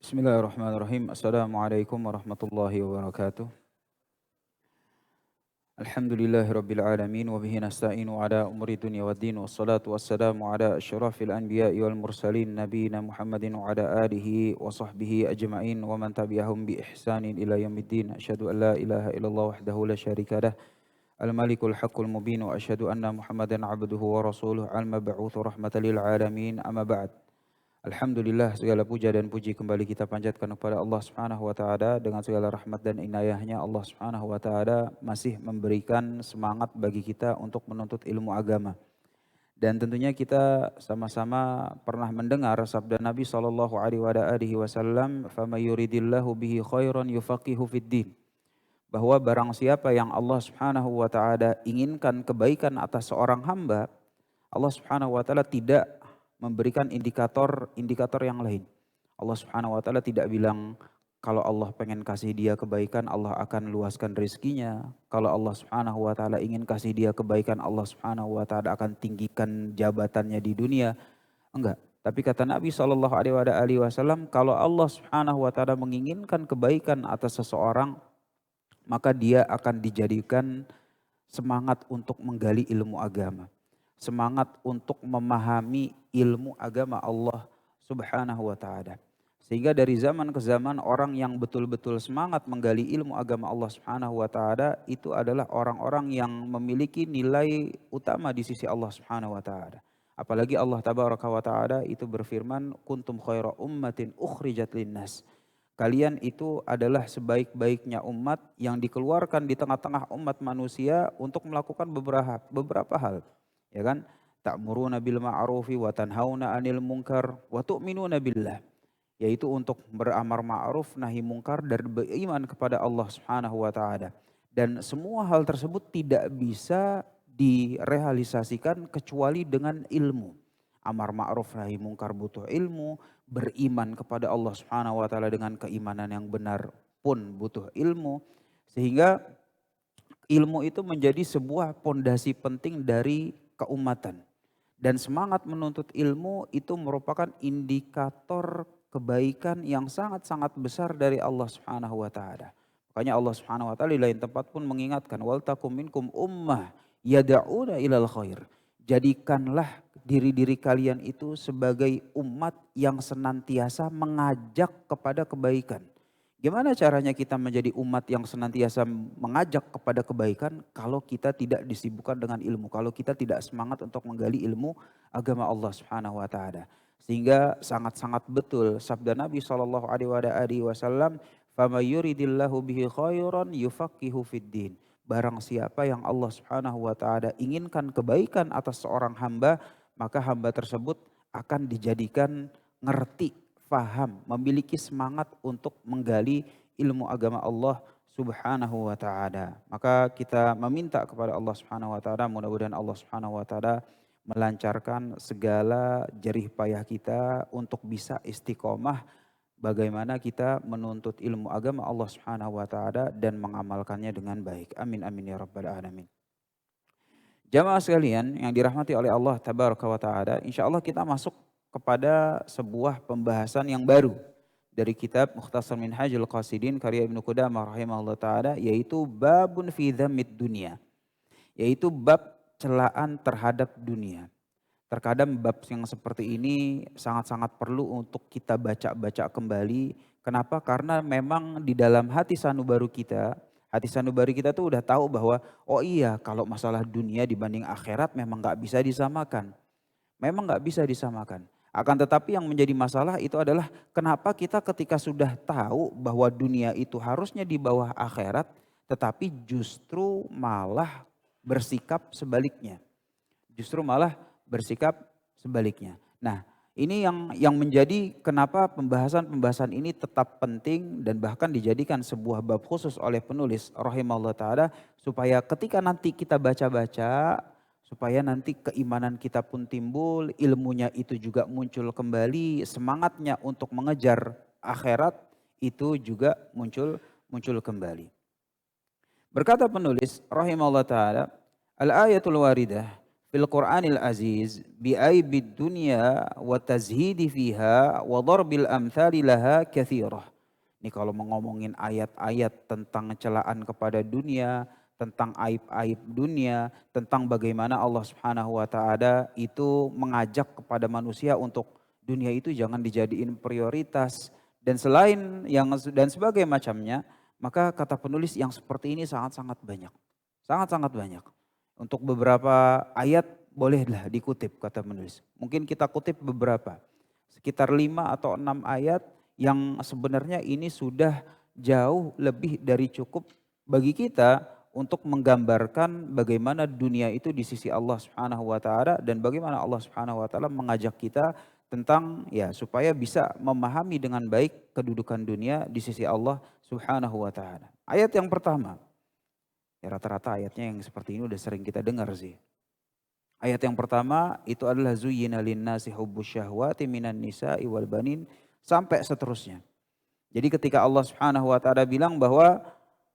Bismillahirrahmanirrahim. Assalamualaikum warahmatullahi wabarakatuh. Alhamdulillahirabbil alamin wa bihi nasta'inu ala umuri dunya waddin wassalatu wassalamu ala asyrafil anbiya'i wal mursalin nabiyina Muhammadin wa ala alihi wa sahbihi ajma'in wa man tabi'ahum bi ihsanin ila yaumiddin. Asyhadu an la ilaha illallah wahdahu la syarika lah al-malikul haqqul mubin wa asyhadu anna Muhammadan abduhu wa rasuluhu al-mab'utsu rahmatan lil alamin. Amma ba'd. Alhamdulillah, segala puja dan puji kembali kita panjatkan kepada Allah Subhanahu wa taala. Dengan segala rahmat dan inayahnya, Allah Subhanahu wa taala masih memberikan semangat bagi kita untuk menuntut ilmu agama. Dan tentunya kita sama-sama pernah mendengar sabda Nabi sallallahu alaihi wasallam, "Faman yuridillahu bihi khairan yufaqihu fid din." Bahwa barang siapa yang Allah Subhanahu wa taala inginkan kebaikan atas seorang hamba, Allah Subhanahu wa taala tidak memberikan indikator yang lain. Allah Subhanahu wa taala tidak bilang kalau Allah pengen kasih dia kebaikan, Allah akan luaskan rezekinya. Kalau Allah Subhanahu wa taala ingin kasih dia kebaikan, Allah Subhanahu wa taala akan tinggikan jabatannya di dunia. Enggak. Tapi kata Nabi Shallallahu alaihi wasallam, kalau Allah Subhanahu wa taala menginginkan kebaikan atas seseorang, maka dia akan dijadikan semangat untuk menggali ilmu agama. Semangat untuk memahami ilmu agama Allah Subhanahu wa taala. Sehingga dari zaman ke zaman orang yang betul-betul semangat menggali ilmu agama Allah Subhanahu wa taala itu adalah orang-orang yang memiliki nilai utama di sisi Allah Subhanahu wa taala. Apalagi Allah Tabaraka wa taala itu berfirman, "Kuntum khaira ummatin ukhrijat linnas." Kalian itu adalah sebaik-baiknya umat yang dikeluarkan di tengah-tengah umat manusia untuk melakukan beberapa hal. Ya kan? Ta'muruna bil ma'rufi wa tanhauna 'anil munkar wa tu'minuna billah. Yaitu untuk beramar ma'ruf nahi munkar dan beriman kepada Allah Subhanahu wa taala. Dan semua hal tersebut tidak bisa direalisasikan kecuali dengan ilmu. Amar ma'ruf nahi munkar butuh ilmu, beriman kepada Allah Subhanahu wa taala dengan keimanan yang benar pun butuh ilmu. Sehingga ilmu itu menjadi sebuah pondasi penting dari keumatan. Dan semangat menuntut ilmu itu merupakan indikator kebaikan yang sangat-sangat besar dari Allah Subhanahu wa taala. Makanya Allah Subhanahu wa taala di lain tempat pun mengingatkan, wal takum minkum ummah yad'una ilal khair. Jadikanlah diri-diri kalian itu sebagai umat yang senantiasa mengajak kepada kebaikan. Gimana caranya kita menjadi umat yang senantiasa mengajak kepada kebaikan kalau kita tidak disibukkan dengan ilmu, kalau kita tidak semangat untuk menggali ilmu agama Allah Subhanahu wa taala. Sehingga sangat-sangat betul sabda Nabi sallallahu alaihi wasallam, "Fama yuridillahu bihi khairan yufaqihu fiddin." Barang siapa yang Allah Subhanahu wa taala inginkan kebaikan atas seorang hamba, maka hamba tersebut akan dijadikan ngerti, faham, memiliki semangat untuk menggali ilmu agama Allah Subhanahu wa taala. Maka kita meminta kepada Allah Subhanahu wa taala, mudah-mudahan Allah Subhanahu wa taala melancarkan segala jerih payah kita untuk bisa istiqomah bagaimana kita menuntut ilmu agama Allah Subhanahu wa taala dan mengamalkannya dengan baik. Amin amin ya rabbal alamin. Jamaah sekalian yang dirahmati oleh Allah Tabaraka wa taala, insyaallah kita masuk kepada sebuah pembahasan yang baru dari kitab Mukhtasar Minhajul Qasidin karya Ibnu Qudamah rahimahullah taala, yaitu babun fi dhammid dunia, yaitu bab celaan terhadap dunia. Terkadang bab yang seperti ini sangat-sangat perlu untuk kita baca-baca kembali. Kenapa? Karena memang di dalam hati sanubari kita tuh udah tahu bahwa oh iya, kalau masalah dunia dibanding akhirat memang nggak bisa disamakan. Memang nggak bisa disamakan. Akan tetapi yang menjadi masalah itu adalah kenapa kita ketika sudah tahu bahwa dunia itu harusnya di bawah akhirat, tetapi justru malah bersikap sebaliknya. Justru malah bersikap sebaliknya. Nah, ini yang menjadi kenapa pembahasan-pembahasan ini tetap penting dan bahkan dijadikan sebuah bab khusus oleh penulis rahimahullah taala, supaya ketika nanti kita baca-baca, supaya nanti keimanan kita pun timbul, ilmunya itu juga muncul kembali, semangatnya untuk mengejar akhirat itu juga muncul kembali. Berkata penulis rahimahullah taala, al-ayatul waridah fil Qur'anil Aziz bi aibid dunya wa tazhidi fiha wa darbil amthali laha katsirah. Ini kalau ngomongin ayat-ayat tentang celaan kepada dunia, tentang aib-aib dunia, tentang bagaimana Allah Subhanahu wa taala itu mengajak kepada manusia untuk dunia itu jangan dijadiin prioritas dan selain yang dan sebagai macamnya, maka kata penulis yang seperti ini sangat-sangat banyak. Sangat-sangat banyak. Untuk beberapa ayat bolehlah dikutip kata penulis. Mungkin kita kutip beberapa. Sekitar 5 atau 6 ayat yang sebenarnya ini sudah jauh lebih dari cukup bagi kita untuk menggambarkan bagaimana dunia itu di sisi Allah Subhanahu wa taala dan bagaimana Allah Subhanahu wa taala mengajak kita tentang ya supaya bisa memahami dengan baik kedudukan dunia di sisi Allah Subhanahu wa taala. Ayat yang pertama. Ya rata-rata ayatnya yang seperti ini udah sering kita dengar sih. Ayat yang pertama itu adalah zuyyina lin-nasi hubbus syahwati minan nisa'i wal banin sampai seterusnya. Jadi ketika Allah Subhanahu wa taala bilang bahwa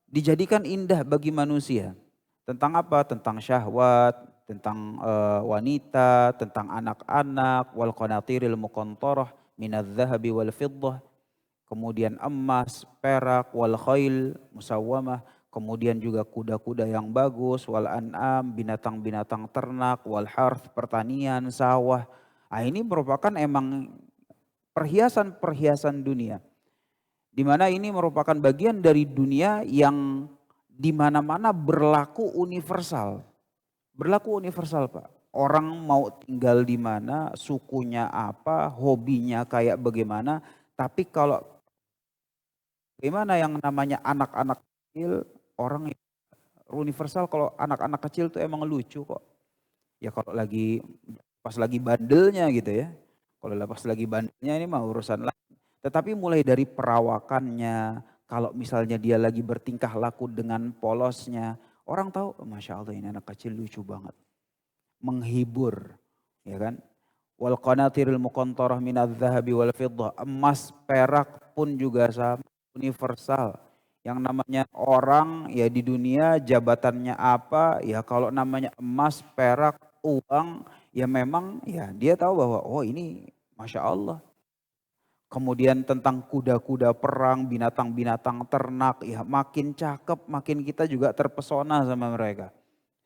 dijadikan indah bagi manusia. Tentang apa? Tentang syahwat, tentang wanita, tentang anak-anak, wal qanatiril muqantarah minadz zahabi wal fiddah. Kemudian emas, perak, wal khail musawwamah, kemudian juga kuda-kuda yang bagus, wal an'am, binatang-binatang ternak, wal harth, pertanian, sawah. Nah, ini merupakan emang perhiasan-perhiasan dunia. Di mana ini merupakan bagian dari dunia yang di mana-mana berlaku universal. Berlaku universal, Pak. Orang mau tinggal di mana, sukunya apa, hobinya kayak bagaimana, tapi kalau bagaimana yang namanya anak-anak kecil, orang universal kalau anak-anak kecil tuh emang lucu kok. Ya kalau pas lagi bandelnya gitu ya. Kalau pas lagi bandelnya ini mah urusan lain. Tetapi mulai dari perawakannya, kalau misalnya dia lagi bertingkah laku dengan polosnya, orang tahu, oh, Masya Allah ini anak kecil lucu banget. Menghibur, ya kan. Wal qanatiril muqantarah minadz zahabi wal fiddah, emas, perak pun juga sama, universal. Yang namanya orang ya di dunia jabatannya apa, ya kalau namanya emas, perak, uang, ya memang ya dia tahu bahwa oh ini Masya Allah. Kemudian tentang kuda-kuda perang, binatang-binatang ternak, ya makin cakep, makin kita juga terpesona sama mereka.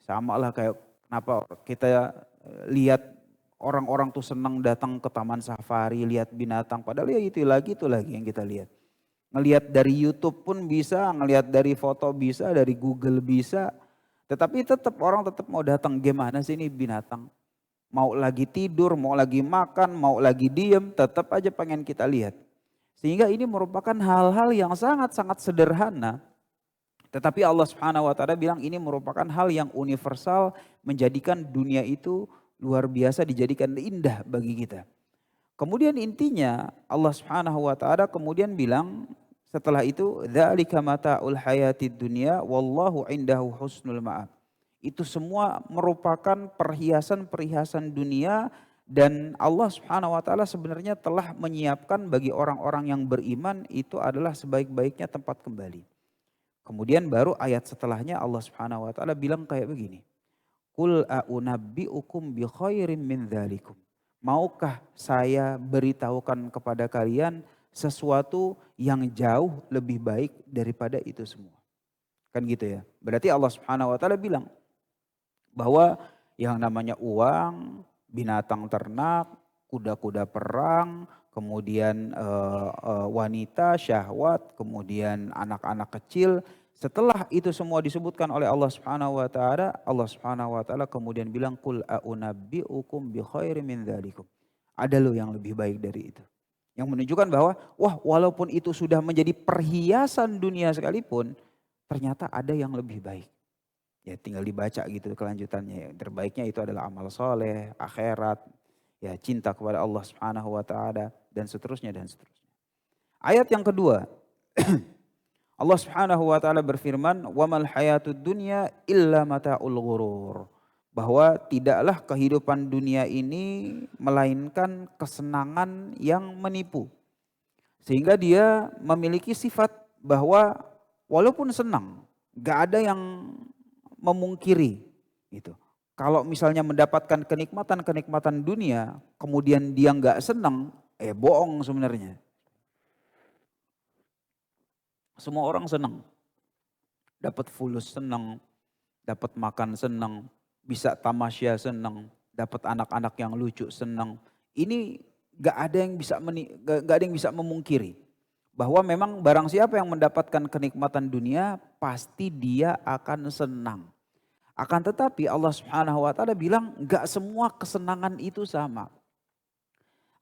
Sama lah kayak kenapa kita lihat orang-orang tuh senang datang ke taman safari, lihat binatang. Padahal ya itu lagi yang kita lihat. Ngelihat dari YouTube pun bisa, ngelihat dari foto bisa, dari Google bisa. Tetapi tetap orang tetap mau datang, gimana sih ini binatang? Mau lagi tidur, mau lagi makan, mau lagi diem, tetap aja pengen kita lihat. Sehingga ini merupakan hal-hal yang sangat-sangat sederhana. Tetapi Allah Subhanahu wa taala bilang ini merupakan hal yang universal, menjadikan dunia itu luar biasa, dijadikan indah bagi kita. Kemudian intinya Allah Subhanahu wa taala kemudian bilang setelah itu dzalika mata'ul hayatid dunya wallahu indahu husnul ma'ab. Itu semua merupakan perhiasan-perhiasan dunia dan Allah Subhanahu wa taala sebenarnya telah menyiapkan bagi orang-orang yang beriman itu adalah sebaik-baiknya tempat kembali. Kemudian baru ayat setelahnya Allah Subhanahu wa taala bilang kayak begini. Qul a'unabbi'ukum bi khairim min dzalikum. Maukah saya beritahukan kepada kalian sesuatu yang jauh lebih baik daripada itu semua. Kan gitu ya. Berarti Allah Subhanahu wa taala bilang bahwa yang namanya uang, binatang ternak, kuda-kuda perang, kemudian wanita, syahwat, kemudian anak-anak kecil. Setelah itu semua disebutkan oleh Allah Subhanahu wa taala, Allah Subhanahu wa taala kemudian bilang qul a'unabbi'ukum bi khairin min dzalikum. Ada loh yang lebih baik dari itu. Yang menunjukkan bahwa wah walaupun itu sudah menjadi perhiasan dunia sekalipun, ternyata ada yang lebih baik. Ya tinggal dibaca gitu kelanjutannya. Yang terbaiknya itu adalah amal soleh, akhirat, ya cinta kepada Allah Subhanahu wa taala dan seterusnya dan seterusnya. Ayat yang kedua. Allah Subhanahu wa taala berfirman, "Wa mal hayatud dunya illa mataul ghurur." Bahwa tidaklah kehidupan dunia ini melainkan kesenangan yang menipu. Sehingga dia memiliki sifat bahwa walaupun senang, gak ada yang memungkiri gitu. Kalau misalnya mendapatkan kenikmatan-kenikmatan dunia, kemudian dia nggak senang, bohong sebenarnya. Semua orang senang. Dapat fulus senang, dapat makan senang, bisa tamasya senang, dapat anak-anak yang lucu senang. Ini nggak ada yang bisa memungkiri bahwa memang barang siapa yang mendapatkan kenikmatan dunia, pasti dia akan senang. Akan tetapi Allah Subhanahu wa taala bilang enggak semua kesenangan itu sama.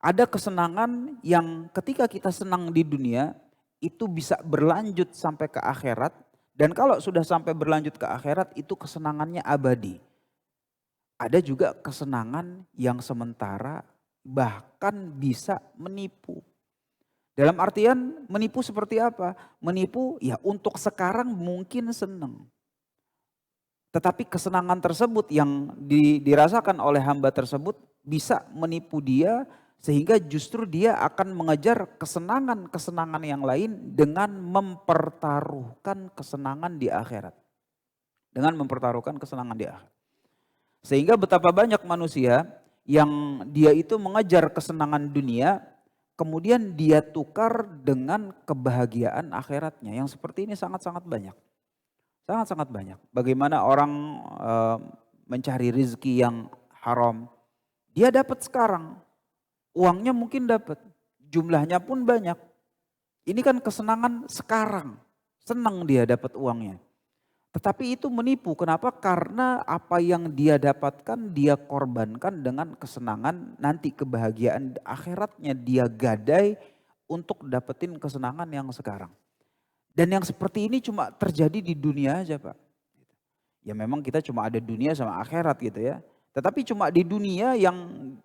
Ada kesenangan yang ketika kita senang di dunia itu bisa berlanjut sampai ke akhirat, dan kalau sudah sampai berlanjut ke akhirat itu kesenangannya abadi. Ada juga kesenangan yang sementara bahkan bisa menipu. Dalam artian menipu seperti apa? Menipu ya untuk sekarang mungkin senang. Tetapi kesenangan tersebut yang dirasakan oleh hamba tersebut bisa menipu dia sehingga justru dia akan mengejar kesenangan-kesenangan yang lain dengan mempertaruhkan kesenangan di akhirat. Dengan mempertaruhkan kesenangan di akhirat. Sehingga betapa banyak manusia yang dia itu mengejar kesenangan dunia kemudian dia tukar dengan kebahagiaan akhiratnya. Yang seperti ini sangat-sangat banyak. Sangat-sangat banyak. Bagaimana orang mencari rezeki yang haram. Dia dapat sekarang. Uangnya mungkin dapat. Jumlahnya pun banyak. Ini kan kesenangan sekarang. Senang dia dapat uangnya. Tetapi itu menipu. Kenapa? Karena apa yang dia dapatkan dia korbankan dengan kesenangan. Nanti kebahagiaan akhiratnya dia gadai untuk dapetin kesenangan yang sekarang. Dan yang seperti ini cuma terjadi di dunia aja Pak. Ya memang kita cuma ada dunia sama akhirat gitu ya. Tetapi cuma di dunia yang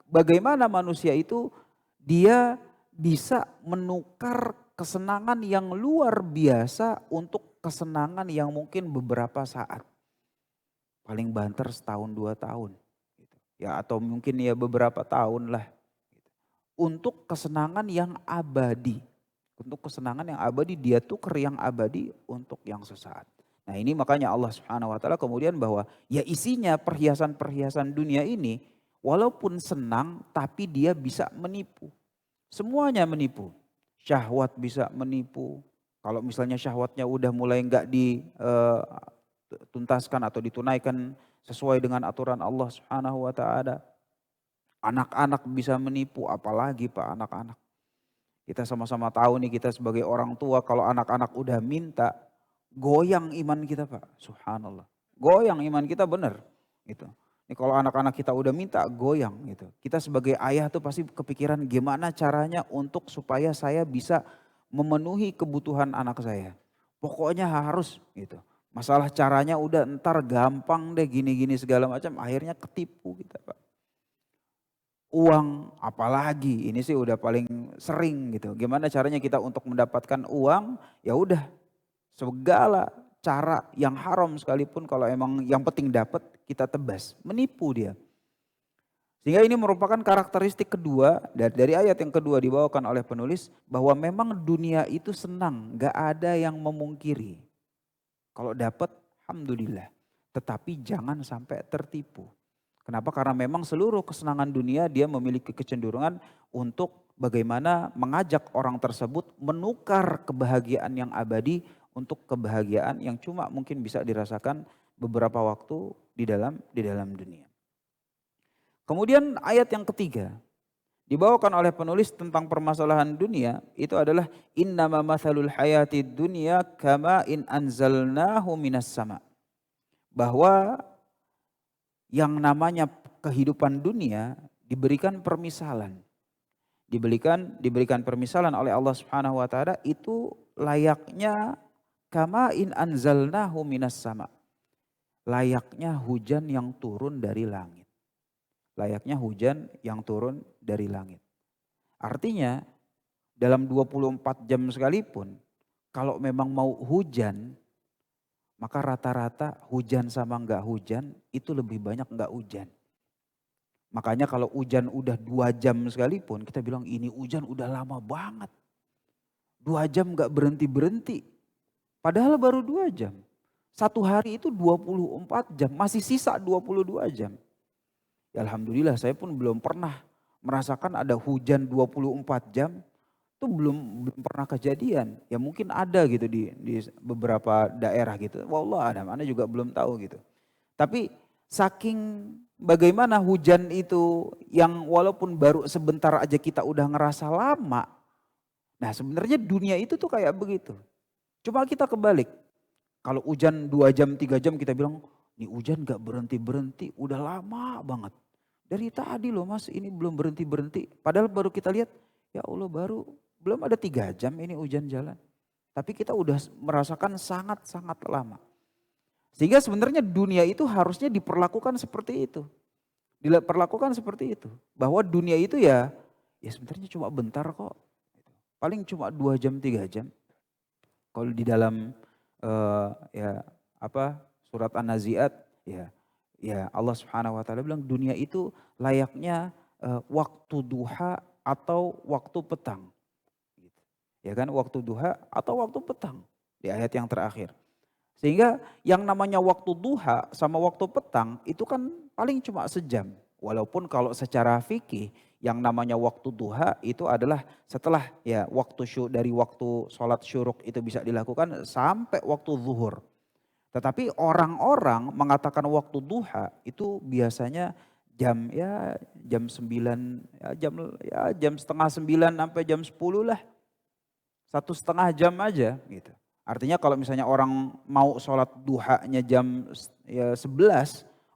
bagaimana manusia itu dia bisa menukar kesenangan yang luar biasa untuk kesenangan yang mungkin beberapa saat. Paling banter setahun 2 tahun. Ya atau mungkin ya beberapa tahun lah. Untuk kesenangan yang abadi. Untuk kesenangan yang abadi, dia tuker yang abadi untuk yang sesaat. Nah ini makanya Allah Subhanahu wa taala kemudian bahwa ya isinya perhiasan-perhiasan dunia ini walaupun senang tapi dia bisa menipu. Semuanya menipu. Syahwat bisa menipu. Kalau misalnya syahwatnya udah mulai enggak dituntaskan atau ditunaikan sesuai dengan aturan Allah Subhanahu wa taala. Anak-anak bisa menipu, apalagi Pak anak-anak. Kita sama-sama tahu nih kita sebagai orang tua kalau anak-anak udah minta goyang iman kita Pak. Subhanallah. Goyang iman kita benar gitu. Ini kalau anak-anak kita udah minta goyang gitu. Kita sebagai ayah tuh pasti kepikiran gimana caranya untuk supaya saya bisa memenuhi kebutuhan anak saya. Pokoknya harus gitu. Masalah caranya udah ntar gampang deh gini-gini segala macam akhirnya ketipu kita Pak. Uang apalagi ini sih udah paling sering gitu. Gimana caranya kita untuk mendapatkan uang? Ya udah segala cara yang haram sekalipun kalau emang yang penting dapat kita tebas, menipu dia. Sehingga ini merupakan karakteristik kedua dari ayat yang kedua dibawakan oleh penulis bahwa memang dunia itu senang, gak ada yang memungkiri. Kalau dapat alhamdulillah, tetapi jangan sampai tertipu. Kenapa? Karena memang seluruh kesenangan dunia dia memiliki kecenderungan untuk bagaimana mengajak orang tersebut menukar kebahagiaan yang abadi untuk kebahagiaan yang cuma mungkin bisa dirasakan beberapa waktu di dalam dunia. Kemudian ayat yang ketiga dibawakan oleh penulis tentang permasalahan dunia itu adalah innama mathalul hayatid dunya kama in anzalnahu minas sama. Bahwa yang namanya kehidupan dunia diberikan permisalan. Diberikan permisalan oleh Allah Subhanahu wa taala itu layaknya kama in anzalnahu minas sama. Layaknya hujan yang turun dari langit. Layaknya hujan yang turun dari langit. Artinya dalam 24 jam sekalipun kalau memang mau hujan maka rata-rata hujan sama enggak hujan itu lebih banyak enggak hujan. Makanya kalau hujan udah 2 jam sekalipun kita bilang ini hujan udah lama banget. 2 jam enggak berhenti-berhenti. Padahal baru 2 jam. Satu hari itu 24 jam, masih sisa 22 jam. Ya alhamdulillah saya pun belum pernah merasakan ada hujan 24 jam. Itu belum pernah kejadian. Ya mungkin ada gitu di beberapa daerah gitu. Wallah ada mana juga belum tahu gitu. Tapi saking bagaimana hujan itu yang walaupun baru sebentar aja kita udah ngerasa lama. Nah sebenarnya dunia itu tuh kayak begitu. Cuma kita kebalik. Kalau hujan 2 jam 3 jam kita bilang ini hujan gak berhenti-berhenti udah lama banget. Dari tadi loh mas ini belum berhenti-berhenti. Padahal baru kita lihat ya Allah baru belum ada 3 jam ini hujan jalan. Tapi kita udah merasakan sangat-sangat lama. Sehingga sebenarnya dunia itu harusnya diperlakukan seperti itu. Diperlakukan seperti itu. Bahwa dunia itu ya sebenarnya cuma bentar kok. Paling cuma 2 jam 3 jam. Kalau di dalam surat An-Nazi'at ya Allah Subhanahu wa taala bilang dunia itu layaknya waktu duha atau waktu petang. Ya kan waktu duha atau waktu petang di ayat yang terakhir. Sehingga yang namanya waktu duha sama waktu petang itu kan paling cuma sejam. Walaupun kalau secara fikih yang namanya waktu duha itu adalah setelah ya dari waktu sholat syuruk itu bisa dilakukan sampai waktu zuhur. Tetapi orang-orang mengatakan waktu duha itu biasanya jam 9 jam setengah 9 sampai jam 10 lah. 1,5 jam aja gitu. Artinya kalau misalnya orang mau sholat duhanya jam 11,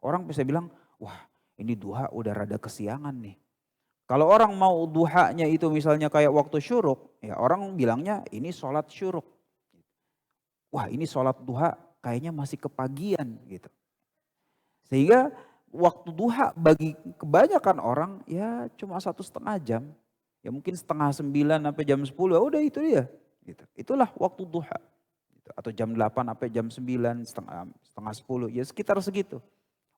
orang bisa bilang, wah ini duha udah rada kesiangan nih. Kalau orang mau duhanya itu misalnya kayak waktu syuruk, ya orang bilangnya ini sholat syuruk. Wah ini sholat duha kayaknya masih kepagian gitu. Sehingga waktu duha bagi kebanyakan orang ya cuma 1,5 jam. Ya mungkin 8:30 sampai jam 10, udah itu dia. Gitu. Itulah waktu duha. Gitu. Atau jam 8 sampai jam 9, setengah 10, ya sekitar segitu.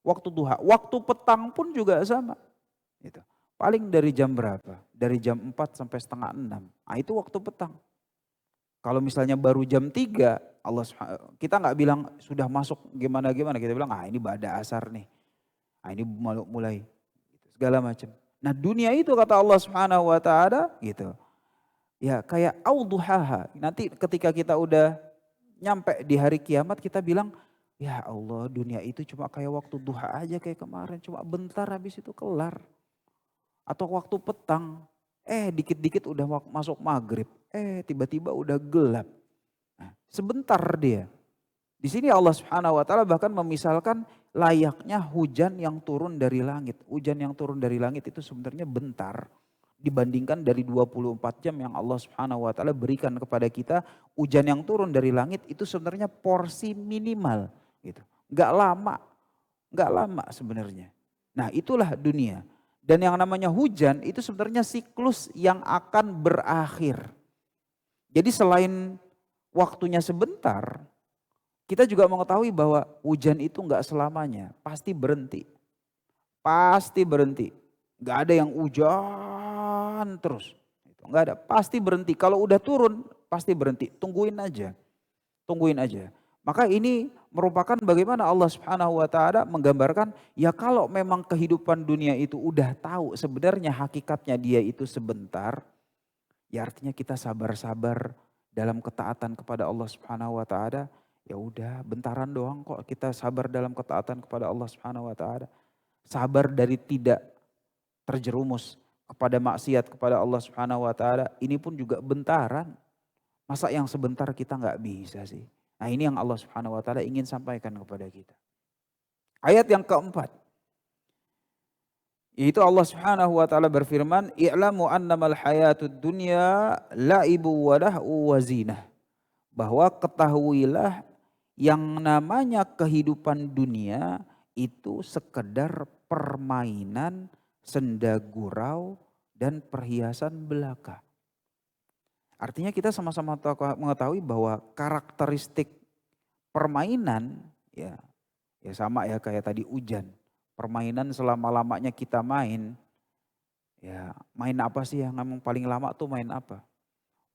Waktu duha. Waktu petang pun juga sama. Gitu. Paling dari jam berapa? Dari jam 4 sampai setengah 6. Nah itu waktu petang. Kalau misalnya baru jam 3, kita nggak bilang sudah masuk gimana-gimana. Kita bilang ini bada asar nih. Nah ini mulai. Gitu. Segala macam. Nah dunia itu kata Allah Subhanahu wa taala gitu. Ya kayak auduhaha. Nanti ketika kita udah nyampe di hari kiamat kita bilang, ya Allah dunia itu cuma kayak waktu duha aja kayak kemarin. Cuma bentar habis itu kelar. Atau waktu petang. Dikit-dikit udah masuk maghrib. Tiba-tiba udah gelap. Nah, sebentar dia. Di sini Allah Subhanahu wa taala bahkan memisalkan layaknya hujan yang turun dari langit. Hujan yang turun dari langit itu sebenarnya bentar dibandingkan dari 24 jam yang Allah Subhanahu wa taala berikan kepada kita. Hujan yang turun dari langit itu sebenarnya porsi minimal gitu. Enggak lama sebenarnya. Nah, itulah dunia. Dan yang namanya hujan itu sebenarnya siklus yang akan berakhir. Jadi selain waktunya sebentar, kita juga mengetahui bahwa hujan itu enggak selamanya, pasti berhenti. Pasti berhenti. Enggak ada yang hujan terus. Enggak ada, pasti berhenti. Kalau udah turun, pasti berhenti. Tungguin aja. Tungguin aja. Maka ini merupakan bagaimana Allah Subhanahu wa taala menggambarkan ya kalau memang kehidupan dunia itu udah tahu sebenarnya hakikatnya dia itu sebentar, ya artinya kita sabar-sabar dalam ketaatan kepada Allah Subhanahu wa taala. Ya udah bentaran doang kok kita sabar dalam ketaatan kepada Allah Subhanahu wa taala. Sabar dari tidak terjerumus kepada maksiat kepada Allah Subhanahu wa taala, ini pun juga bentaran. Masa yang sebentar kita nggak bisa sih? Nah ini yang Allah Subhanahu wa taala ingin sampaikan kepada kita. Ayat yang keempat. Yaitu Allah Subhanahu wa taala berfirman, "I'lamu annamal hayatud dunya la'ibu wa lah'u wa zinah." Bahwa ketahuilah yang namanya kehidupan dunia itu sekedar permainan, senda gurau, dan perhiasan belaka. Artinya kita sama-sama mengetahui bahwa karakteristik permainan ya sama ya kayak tadi hujan. Permainan selama-lamanya kita main, ya main apa sih yang memang paling lama tuh main apa?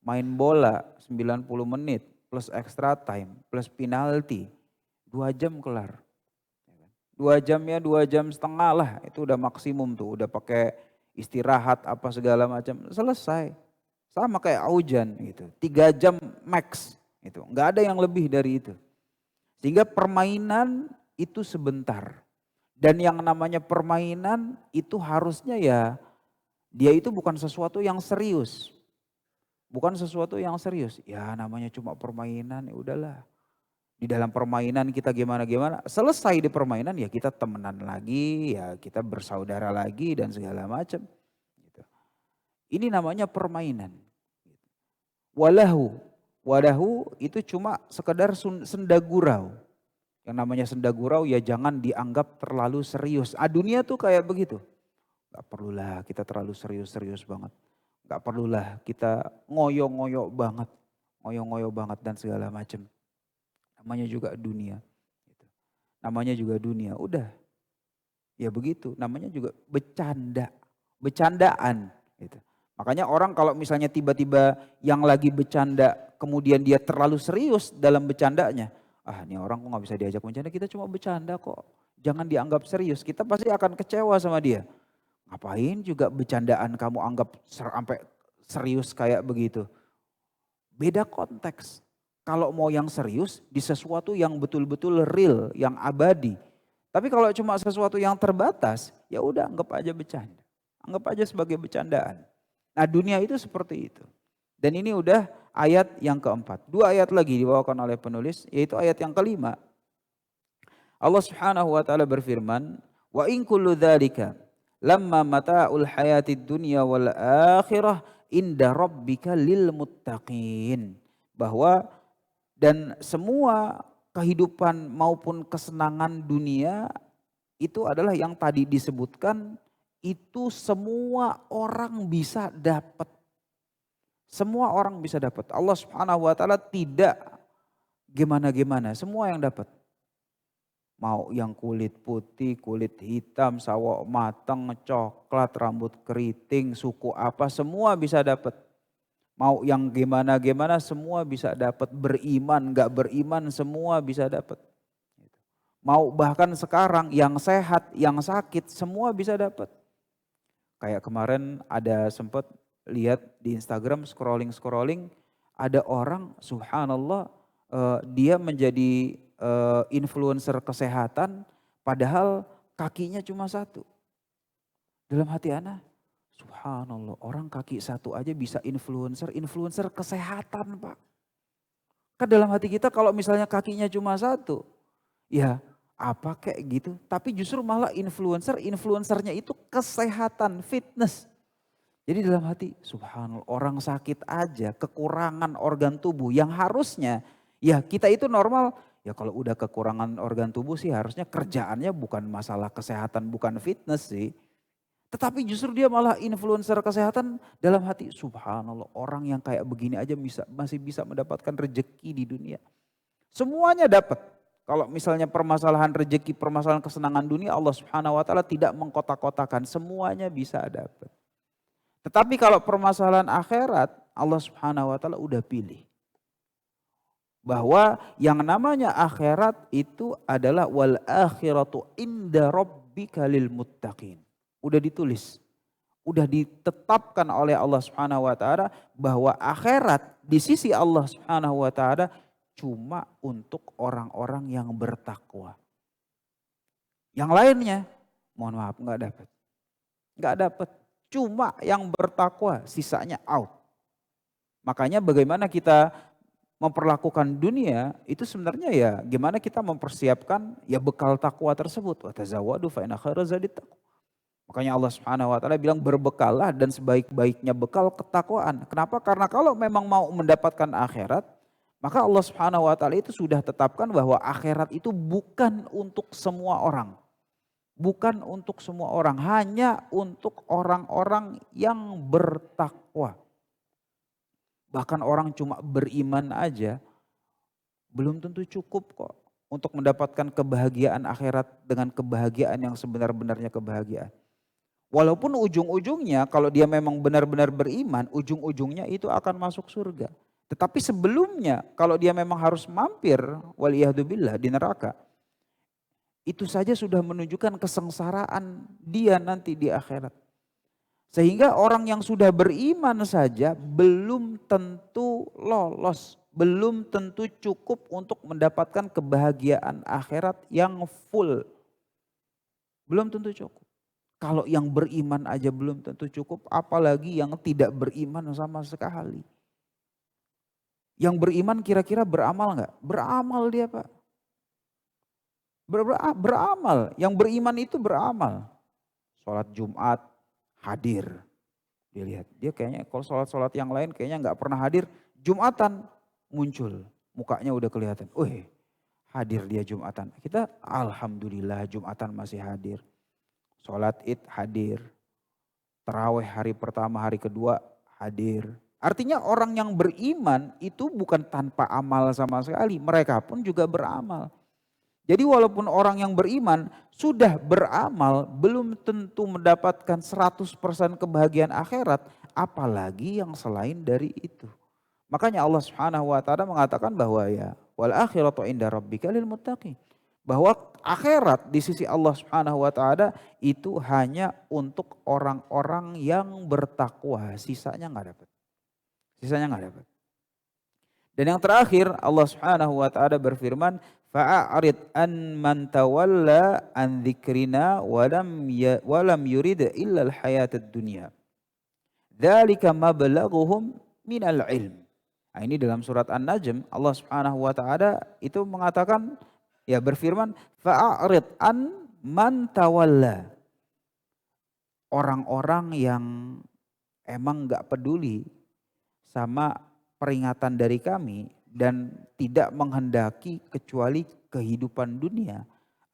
Main bola 90 menit plus extra time plus penalti 2 jam kelar. 2 jamnya 2 jam setengah lah, itu udah maksimum tuh, udah pakai istirahat apa segala macam, selesai. Sama kayak hujan gitu, 3 jam max itu, nggak ada yang lebih dari itu. Sehingga permainan itu sebentar. Dan yang namanya permainan itu harusnya ya, dia itu bukan sesuatu yang serius. Bukan sesuatu yang serius. Ya namanya cuma permainan, ya udahlah. Di dalam permainan kita gimana-gimana, selesai di permainan ya kita temenan lagi, ya kita bersaudara lagi dan segala macam. Gitu. Ini namanya permainan. Walahu itu cuma sekedar senda gurau. Yang namanya senda gurau ya jangan dianggap terlalu serius. Dunia tuh kayak begitu. Gak perlulah kita terlalu serius-serius banget. Gak perlulah kita ngoyo-ngoyo banget. Ngoyo-ngoyo banget dan segala macam. Namanya juga dunia. Namanya juga dunia. Udah. Ya begitu. Namanya juga bercanda. Bercandaan. Gitu. Makanya orang kalau misalnya tiba-tiba yang lagi bercanda. Kemudian dia terlalu serius dalam bercandanya. Ini orang kok gak bisa diajak bercanda. Kita cuma bercanda kok. Jangan dianggap serius. Kita pasti akan kecewa sama dia. Ngapain juga bercandaan kamu anggap sampai serius kayak begitu. Beda konteks. Kalau mau yang serius di sesuatu yang betul-betul real, yang abadi. Tapi kalau cuma sesuatu yang terbatas, ya udah anggap aja bercanda. Anggap aja sebagai bercandaan. Nah dunia itu seperti itu. Dan ini udah ayat yang keempat. 2 ayat lagi dibawakan oleh penulis, yaitu ayat yang kelima. Allah Subhanahu wa taala berfirman, "Wa in kullu dzalika lamma mata'ul hayatid dunya wal akhirah inda rabbika lil muttaqin." Bahwa dan semua kehidupan maupun kesenangan dunia itu adalah yang tadi disebutkan, itu semua orang bisa dapat. Semua orang bisa dapat. Allah Subhanahu wa taala tidak gimana-gimana, semua yang dapat. Mau yang kulit putih, kulit hitam, sawo mateng, coklat, rambut keriting, suku apa, semua bisa dapat. Mau yang gimana-gimana semua bisa dapat. Beriman, gak beriman semua bisa dapat. Mau bahkan sekarang yang sehat, yang sakit semua bisa dapat. Kayak kemarin ada sempat lihat di Instagram scrolling, ada orang subhanallah dia menjadi influencer kesehatan padahal kakinya cuma satu. Dalam hati ana, subhanallah, orang kaki satu aja bisa influencer kesehatan Pak. Kan dalam hati kita kalau misalnya kakinya cuma satu, ya apa kayak gitu. Tapi justru malah influencernya itu kesehatan, fitness. Jadi dalam hati, subhanallah, orang sakit aja, kekurangan organ tubuh yang harusnya, ya kita itu normal, ya kalau udah kekurangan organ tubuh sih harusnya kerjaannya bukan masalah kesehatan, bukan fitness sih. Tetapi justru dia malah influencer kesehatan dalam hati. Subhanallah, orang yang kayak begini aja masih bisa mendapatkan rezeki di dunia. Semuanya dapat. Kalau misalnya permasalahan rezeki, permasalahan kesenangan dunia, Allah Subhanahu wa taala tidak mengkotak-kotakan, semuanya bisa dapat. Tetapi kalau permasalahan akhirat, Allah Subhanahu wa taala udah pilih. Bahwa yang namanya akhirat itu adalah wal akhiratu inda rabbika lil muttaqin. Udah ditulis, udah ditetapkan oleh Allah Subhanahu wa taala bahwa akhirat di sisi Allah Subhanahu wa taala cuma untuk orang-orang yang bertakwa. Yang lainnya, mohon maaf, enggak dapat. Enggak dapat. Cuma yang bertakwa, sisanya out. Makanya bagaimana kita memperlakukan dunia itu sebenarnya ya gimana kita mempersiapkan ya bekal takwa tersebut. Wa tazawwadu fa inna khairaz zadit taqwa. Makanya Allah Subhanahu wa taala bilang berbekallah dan sebaik-baiknya bekal ketakwaan. Kenapa? Karena kalau memang mau mendapatkan akhirat, maka Allah Subhanahu wa taala itu sudah tetapkan bahwa akhirat itu bukan untuk semua orang. Bukan untuk semua orang, hanya untuk orang-orang yang bertakwa. Bahkan orang cuma beriman aja belum tentu cukup kok untuk mendapatkan kebahagiaan akhirat dengan kebahagiaan yang sebenar-benarnya kebahagiaan. Walaupun ujung-ujungnya kalau dia memang benar-benar beriman, ujung-ujungnya itu akan masuk surga. Tetapi sebelumnya kalau dia memang harus mampir waliyahdubillah di neraka, itu saja sudah menunjukkan kesengsaraan dia nanti di akhirat. Sehingga orang yang sudah beriman saja belum tentu lolos, belum tentu cukup untuk mendapatkan kebahagiaan akhirat yang full. Belum tentu cukup. Kalau yang beriman aja belum tentu cukup, apalagi yang tidak beriman sama sekali. Yang beriman kira-kira beramal enggak? Beramal dia, Pak. Beramal. Yang beriman itu beramal. Sholat Jumat hadir. Dia lihat, dia kayaknya kalau sholat-sholat yang lain kayaknya nggak pernah hadir. Jumatan muncul, mukanya udah kelihatan. Hadir dia Jumatan. Kita alhamdulillah Jumatan masih hadir. Sholat Id hadir. Taraweh hari pertama, hari kedua hadir. Artinya orang yang beriman itu bukan tanpa amal sama sekali. Mereka pun juga beramal. Jadi walaupun orang yang beriman sudah beramal belum tentu mendapatkan 100% kebahagiaan akhirat. Apalagi yang selain dari itu. Makanya Allah Subhanahu wa taala mengatakan bahwa ya wal akhiratu inda rabbika lil muttaqin. Bahwa akhirat di sisi Allah Subhanahu wa taala itu hanya untuk orang-orang yang bertakwa. Sisanya enggak dapat. Sisanya enggak dapat. Dan yang terakhir Allah Subhanahu wa taala berfirman fa'arid an man tawalla an dzikrina walam yurid illa al-hayatad dunya. Dzalika mablaghuhum minal ilm. Nah, ini dalam surat An-Najm Allah Subhanahu wa taala itu mengatakan ya berfirman fa'arid an man tawalla. Orang-orang yang emang enggak peduli sama peringatan dari kami dan tidak menghendaki kecuali kehidupan dunia.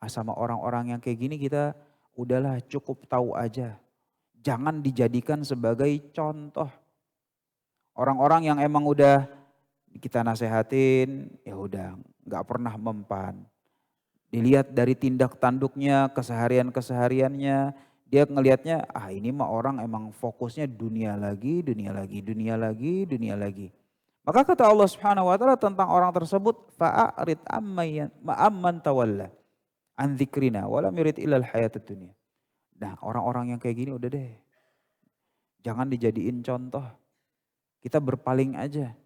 Sama orang-orang yang kayak gini kita udahlah cukup tahu aja. Jangan dijadikan sebagai contoh. Orang-orang yang emang udah kita nasehatin ya udah nggak pernah mempan. Dilihat dari tindak tanduknya, kesehariannya, dia ngelihatnya ini mah orang emang fokusnya dunia lagi, dunia lagi, dunia lagi, dunia lagi. Maka kata Allah Subhanahu wa taala tentang orang tersebut fa'arid amman tawalla an dzikrina wa lam yurid illal hayatad dunya. Nah, orang-orang yang kayak gini udah deh. Jangan dijadiin contoh. Kita berpaling aja.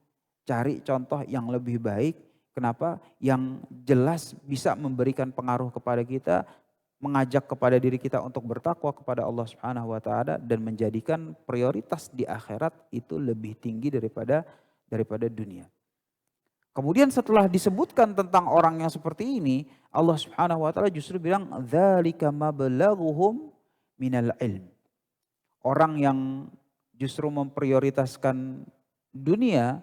Cari contoh yang lebih baik. Kenapa? Yang jelas bisa memberikan pengaruh kepada kita, mengajak kepada diri kita untuk bertakwa kepada Allah Subhanahu wa taala dan menjadikan prioritas di akhirat itu lebih tinggi daripada dunia. Kemudian setelah disebutkan tentang orang yang seperti ini, Allah Subhanahu wa taala justru bilang dzalika mablaghuhum minal ilm. Orang yang justru memprioritaskan dunia,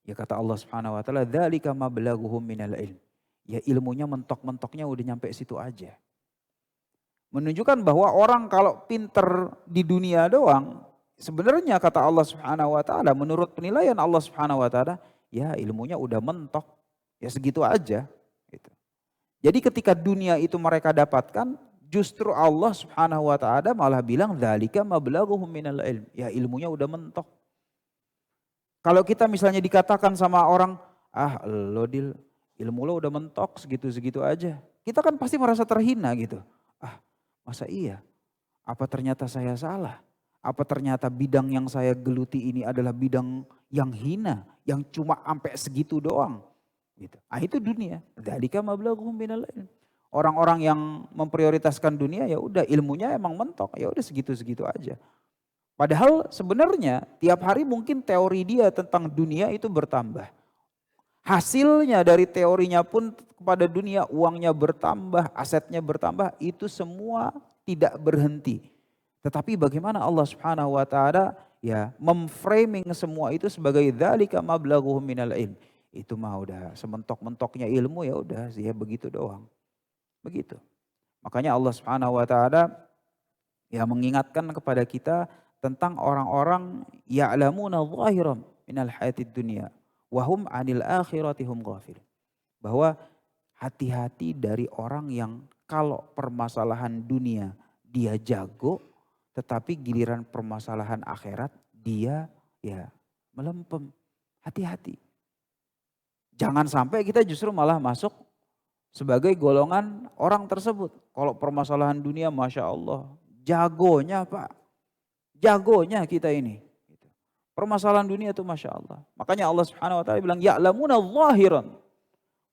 ya kata Allah Subhanahu wa taala dzalika mablaghuhum minal ilm. Ya ilmunya mentok-mentoknya udah nyampe situ aja. Menunjukkan bahwa orang kalau pinter di dunia doang, sebenarnya kata Allah Subhanahu wa taala menurut penilaian Allah Subhanahu wa taala ya ilmunya udah mentok. Ya segitu aja gitu. Jadi ketika dunia itu mereka dapatkan justru Allah Subhanahu wa taala malah bilang dzalika mablaghuhum minal ilm. Ya ilmunya udah mentok. Kalau kita misalnya dikatakan sama orang, lo Dil, ilmu lo udah mentok segitu-segitu aja. Kita kan pasti merasa terhina gitu. Masa iya? Apa ternyata saya salah? Apa ternyata bidang yang saya geluti ini adalah bidang yang hina, yang cuma sampai segitu doang. Gitu. Itu dunia. Dzalika mablaghuhum minal ilm. Orang-orang yang memprioritaskan dunia ya udah ilmunya emang mentok, ya udah segitu-segitu aja. Padahal sebenarnya tiap hari mungkin teori dia tentang dunia itu bertambah. Hasilnya dari teorinya pun kepada dunia, uangnya bertambah, asetnya bertambah, itu semua tidak berhenti. Tetapi bagaimana Allah Subhanahu wa taala ya memframing semua itu sebagai dzalika mablaghuhum minal ilm. Itu mah udah sementok-mentoknya ilmu ya udah ya begitu doang. Begitu. Makanya Allah Subhanahu wa taala ya mengingatkan kepada kita tentang orang-orang ya'lamuna zahiran minal hayatid dunya wa hum 'anil akhirati hum ghafilun. Bahwa hati-hati dari orang yang kalau permasalahan dunia dia jago, tetapi giliran permasalahan akhirat dia ya melempem. Hati-hati. Jangan sampai kita justru malah masuk sebagai golongan orang tersebut. Kalau permasalahan dunia Masya Allah, jagonya Pak. Jagonya kita ini. Permasalahan dunia itu Masya Allah. Makanya Allah Subhanahu Wa Taala bilang, ya'lamuna zahiran.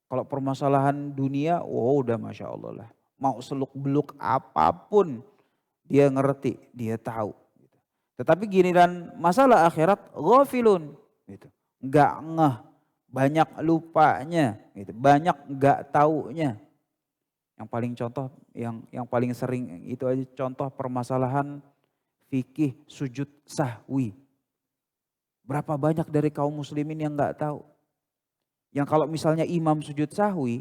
Kalau permasalahan dunia, udah Masya Allah lah. Mau seluk beluk apapun, dia ngerti, dia tahu. Tetapi giliran masalah akhirat, ghafilun. Gitu. Nggak ngeh, banyak lupanya, gitu. Banyak nggak taunya. Yang paling contoh, yang paling sering itu aja contoh permasalahan fikih sujud sahwi. Berapa banyak dari kaum muslimin yang nggak tahu. Yang kalau misalnya imam sujud sahwi,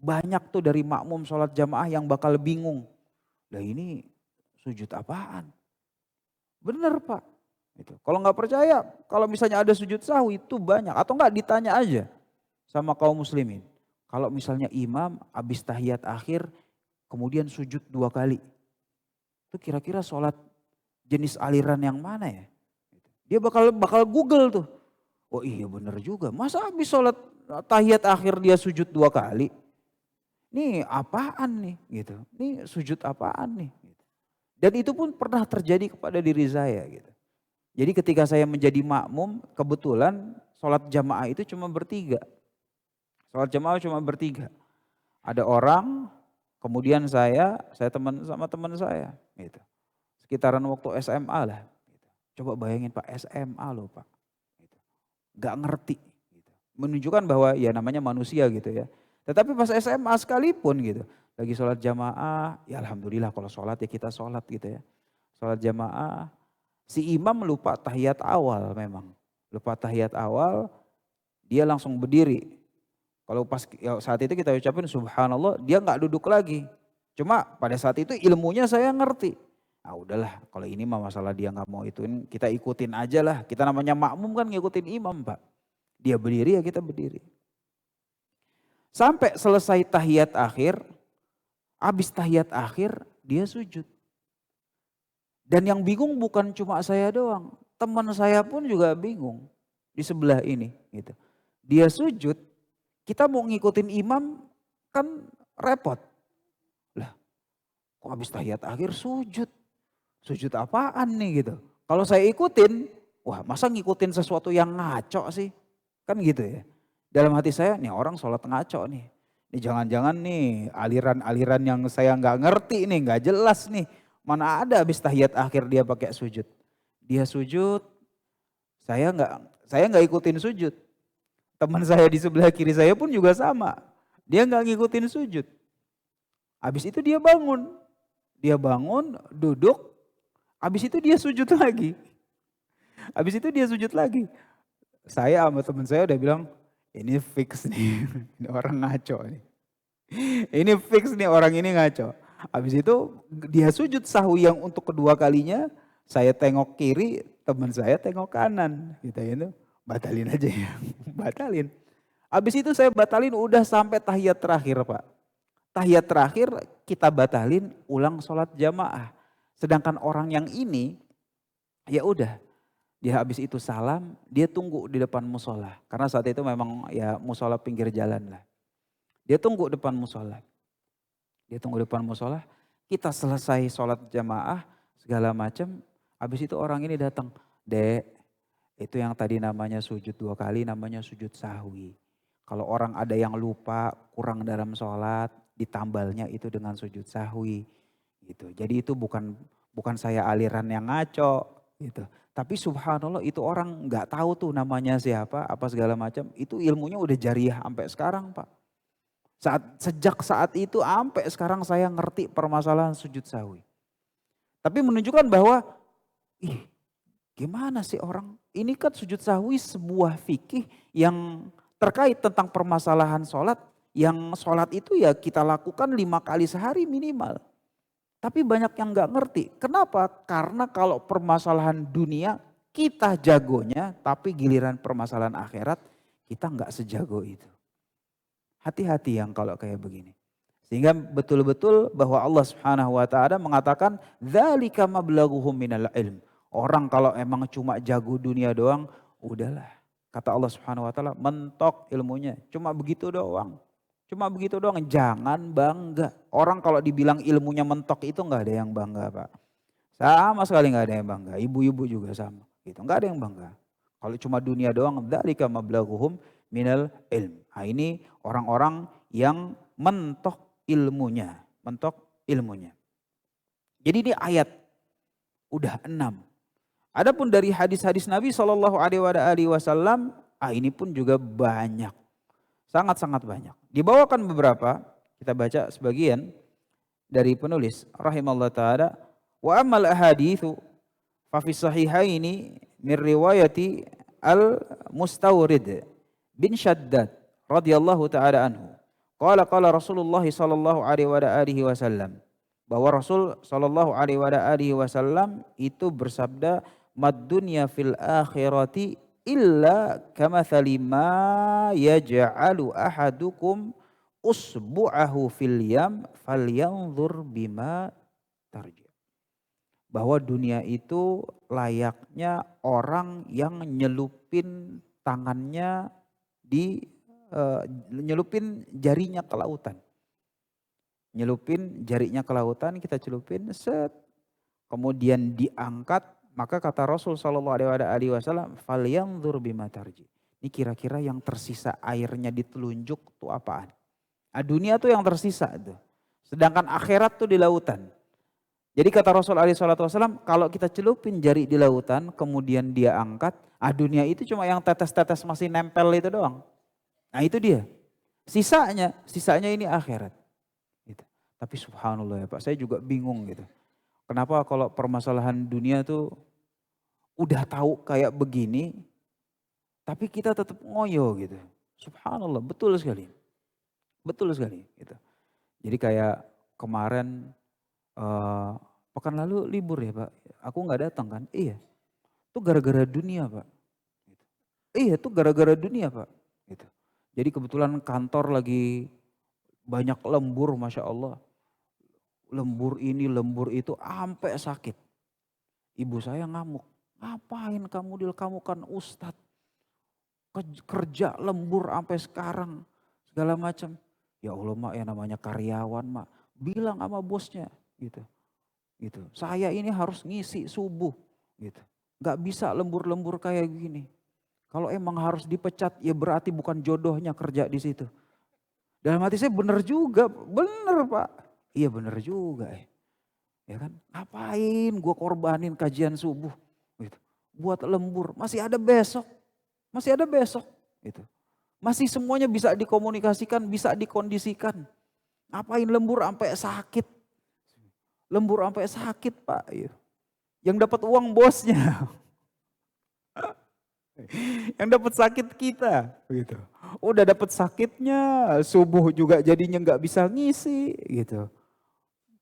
banyak tuh dari makmum sholat jamaah yang bakal bingung. Lah ini sujud apaan? Bener Pak. Gitu. Kalau nggak percaya, kalau misalnya ada sujud sahwi itu banyak. Atau nggak ditanya aja sama kaum muslimin. Kalau misalnya imam habis tahiyat akhir, kemudian sujud 2 kali. Itu kira-kira sholat jenis aliran yang mana ya? Dia bakal Google tuh. Oh iya bener juga. Masa habis sholat tahiyat akhir dia sujud 2 kali? Nih apaan nih gitu. Nih sujud apaan nih? Gitu. Dan itu pun pernah terjadi kepada diri saya gitu. Jadi ketika saya menjadi makmum, kebetulan sholat jamaah itu cuma bertiga. Sholat jamaah cuma bertiga. Ada orang, kemudian saya teman sama teman saya. Gitu. Sekitaran waktu SMA lah. Coba bayangin Pak, SMA loh Pak. Gak ngerti. Menunjukkan bahwa ya namanya manusia gitu ya. Tetapi pas SMA sekalipun gitu. Lagi sholat jamaah, ya alhamdulillah kalau sholat ya kita sholat gitu ya. Sholat jamaah, si imam lupa tahiyat awal memang. Lupa tahiyat awal, dia langsung berdiri. Kalau pas ya saat itu kita ucapin subhanallah, dia gak duduk lagi. Cuma pada saat itu ilmunya saya ngerti. Ah udahlah kalau ini mah masalah dia nggak mau ituin kita ikutin aja lah. Kita namanya makmum kan ngikutin imam Pak. Dia berdiri ya kita berdiri. Sampai selesai tahiyat akhir. Habis tahiyat akhir dia sujud. Dan yang bingung bukan cuma saya doang. Teman saya pun juga bingung. Di sebelah ini gitu. Dia sujud. Kita mau ngikutin imam kan repot. Lah kok habis tahiyat akhir sujud. Sujud apaan nih gitu. Kalau saya ikutin, wah masa ngikutin sesuatu yang ngaco sih. Kan gitu ya. Dalam hati saya, nih orang sholat ngaco nih. Ini jangan-jangan nih aliran-aliran yang saya nggak ngerti nih, nggak jelas nih. Mana ada habis tahiyat akhir dia pakai sujud. Dia sujud, saya nggak ikutin sujud. Teman saya di sebelah kiri saya pun juga sama. Dia nggak ngikutin sujud. Habis itu dia bangun. Dia bangun, duduk. Habis itu dia sujud lagi. Habis itu dia sujud lagi. Saya sama teman saya udah bilang, ini fix nih, ini orang ngaco nih. Ini fix nih orang ini ngaco. Habis itu dia sujud sahwi yang untuk kedua kalinya, saya tengok kiri, teman saya tengok kanan. Gitu ya, batalin aja ya, batalin. Habis itu saya batalin udah sampai tahiyat terakhir Pak. Tahiyat terakhir kita batalin ulang sholat jamaah. Sedangkan orang yang ini, ya udah, dia habis itu salam, dia tunggu di depan musola. Karena saat itu memang ya musola pinggir jalan lah. Dia tunggu depan musola. Dia tunggu depan musola, kita selesai sholat jamaah, segala macam. Habis itu orang ini datang, Dek, itu yang tadi namanya sujud 2 kali, namanya sujud sahwi. Kalau orang ada yang lupa, kurang dalam sholat, ditambalnya itu dengan sujud sahwi. Gitu. Jadi itu bukan saya aliran yang ngaco gitu. Tapi subhanallah itu orang nggak tahu tuh namanya siapa, apa segala macam. Itu ilmunya udah jariah sampai sekarang Pak. Sejak saat itu sampai sekarang saya ngerti permasalahan sujud sahwi. Tapi menunjukkan bahwa gimana sih orang? Ini kan sujud sahwi sebuah fikih yang terkait tentang permasalahan sholat. Yang sholat itu ya kita lakukan 5 kali sehari minimal. Tapi banyak yang gak ngerti. Kenapa? Karena kalau permasalahan dunia kita jagonya, tapi giliran permasalahan akhirat kita gak sejago itu. Hati-hati yang kalau kayak begini. Sehingga betul-betul bahwa Allah Subhanahu wa taala mengatakan dzalika mablaghuhum minal ilm. Orang kalau emang cuma jago dunia doang, udahlah. Kata Allah Subhanahu wa taala, mentok ilmunya. Cuma begitu doang. Cuma begitu doang, jangan bangga. Orang kalau dibilang ilmunya mentok itu nggak ada yang bangga, Pak. Sama sekali nggak ada yang bangga. Ibu-ibu juga sama. Gitu, nggak ada yang bangga. Kalau cuma dunia doang, dzalika mablaghuhum minal ilm. Nah, ini orang-orang yang mentok ilmunya, mentok ilmunya. Jadi ini ayat udah 6. Adapun dari hadis-hadis Nabi Shallallahu Alaihi Wasallam, ini pun juga banyak, sangat-sangat banyak. Dibawakan beberapa, kita baca sebagian dari penulis rahimallahu taala. Wa amal ahaditsu fa fi sahihaini min riwayati al-Mustawrid bin Shaddad radhiyallahu taala anhu. Qala Rasulullah sallallahu alaihi wasallam, bahwa Rasul sallallahu alaihi wasallam itu bersabda, mad dunya fil akhirati illa kamathali ma yaj'alu ahadukum usbu'ahu fil yam falyanzur bima tarji. Bahwa dunia itu layaknya orang yang nyelupin tangannya nyelupin jarinya ke lautan. Nyelupin jarinya ke lautan, kita celupin, set. Kemudian diangkat, maka kata Rasul sallallahu alaihi wasallam, falyanzur bima tarji. Ini kira-kira yang tersisa airnya ditelunjuk tuh apaan? Nah, dunia tuh yang tersisa tuh. Sedangkan akhirat tuh di lautan. Jadi kata Rasul alaihi wasallam, kalau kita celupin jari di lautan, kemudian dia angkat, dunia itu cuma yang tetes-tetes masih nempel itu doang. Nah itu dia. Sisanya ini akhirat. Gitu. Tapi subhanallah ya Pak, saya juga bingung gitu. Kenapa kalau permasalahan dunia tuh udah tahu kayak begini, tapi kita tetap ngoyo gitu. Subhanallah, betul sekali. Betul sekali. Gitu. Jadi kayak kemarin pekan lalu libur ya Pak, aku nggak datang kan? Iya, itu gara-gara dunia Pak. Gitu. Iya, itu gara-gara dunia Pak. Gitu. Jadi kebetulan kantor lagi banyak lembur, Masya Allah. Lembur ini, lembur itu, sampai sakit. Ibu saya ngamuk. Ngapain kamu Dil, kamu kan ustadz. Kerja lembur sampai sekarang. Segala macam. Ya Allah mak, ya namanya karyawan mak. Bilang sama bosnya gitu. Gitu. Saya ini harus ngisi subuh. Gitu. Gak bisa lembur-lembur kayak gini. Kalau emang harus dipecat, ya berarti bukan jodohnya kerja di situ. Dalam hati saya benar juga, benar Pak. Iya benar juga ya. Ya kan, ngapain gue korbanin kajian subuh. Gitu. Buat lembur, masih ada besok. Masih ada besok. Gitu. Masih semuanya bisa dikomunikasikan, bisa dikondisikan. Ngapain lembur sampai sakit. Lembur sampai sakit Pak. Yang dapat uang bosnya. Yang dapat sakit kita, gitu. Udah dapat sakitnya, subuh juga jadinya nggak bisa ngisi, gitu.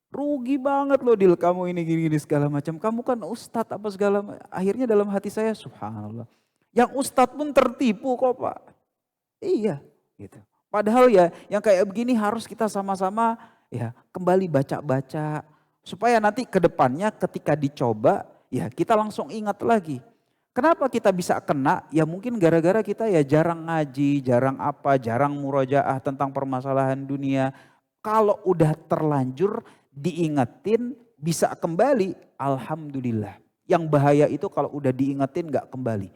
Rugi banget loh Dil, kamu ini gini-gini segala macam. Kamu kan ustadz apa segala macam. Akhirnya dalam hati saya, subhanallah. Yang ustadz pun tertipu kok Pak. Iya, gitu. Padahal ya yang kayak begini harus kita sama-sama ya kembali baca-baca. Supaya nanti ke depannya ketika dicoba, ya kita langsung ingat lagi. Kenapa kita bisa kena? Ya mungkin gara-gara kita ya jarang ngaji, jarang murojaah tentang permasalahan dunia. Kalau udah terlanjur diingetin bisa kembali, alhamdulillah. Yang bahaya itu kalau udah diingetin gak kembali.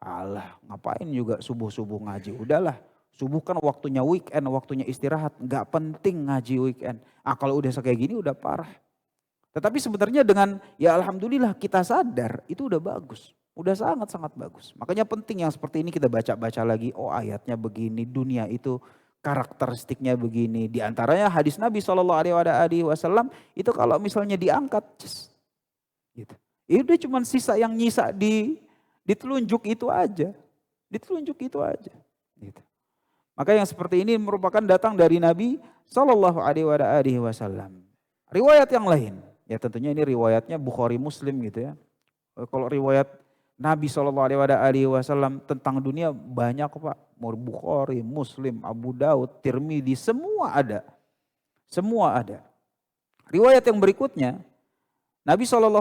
Alah ngapain juga subuh-subuh ngaji, udahlah. Subuh kan waktunya weekend, waktunya istirahat, gak penting ngaji weekend. Kalau udah kayak gini udah parah. Tetapi sebenarnya dengan ya alhamdulillah kita sadar itu udah bagus. Udah sangat-sangat bagus. Makanya penting yang seperti ini kita baca-baca lagi. Oh ayatnya begini, dunia itu karakteristiknya begini. Di antaranya hadis Nabi SAW itu kalau misalnya diangkat. Gitu. Itu udah cuma sisa yang nyisa ditelunjuk itu aja. Ditelunjuk itu aja. Gitu. Maka yang seperti ini merupakan datang dari Nabi SAW. Riwayat yang lain. Ya tentunya ini riwayatnya Bukhari Muslim gitu ya. Kalau riwayat Nabi SAW tentang dunia banyak Pak. Bukhari, Muslim, Abu Daud, Tirmidzi, semua ada. Semua ada. Riwayat yang berikutnya, Nabi SAW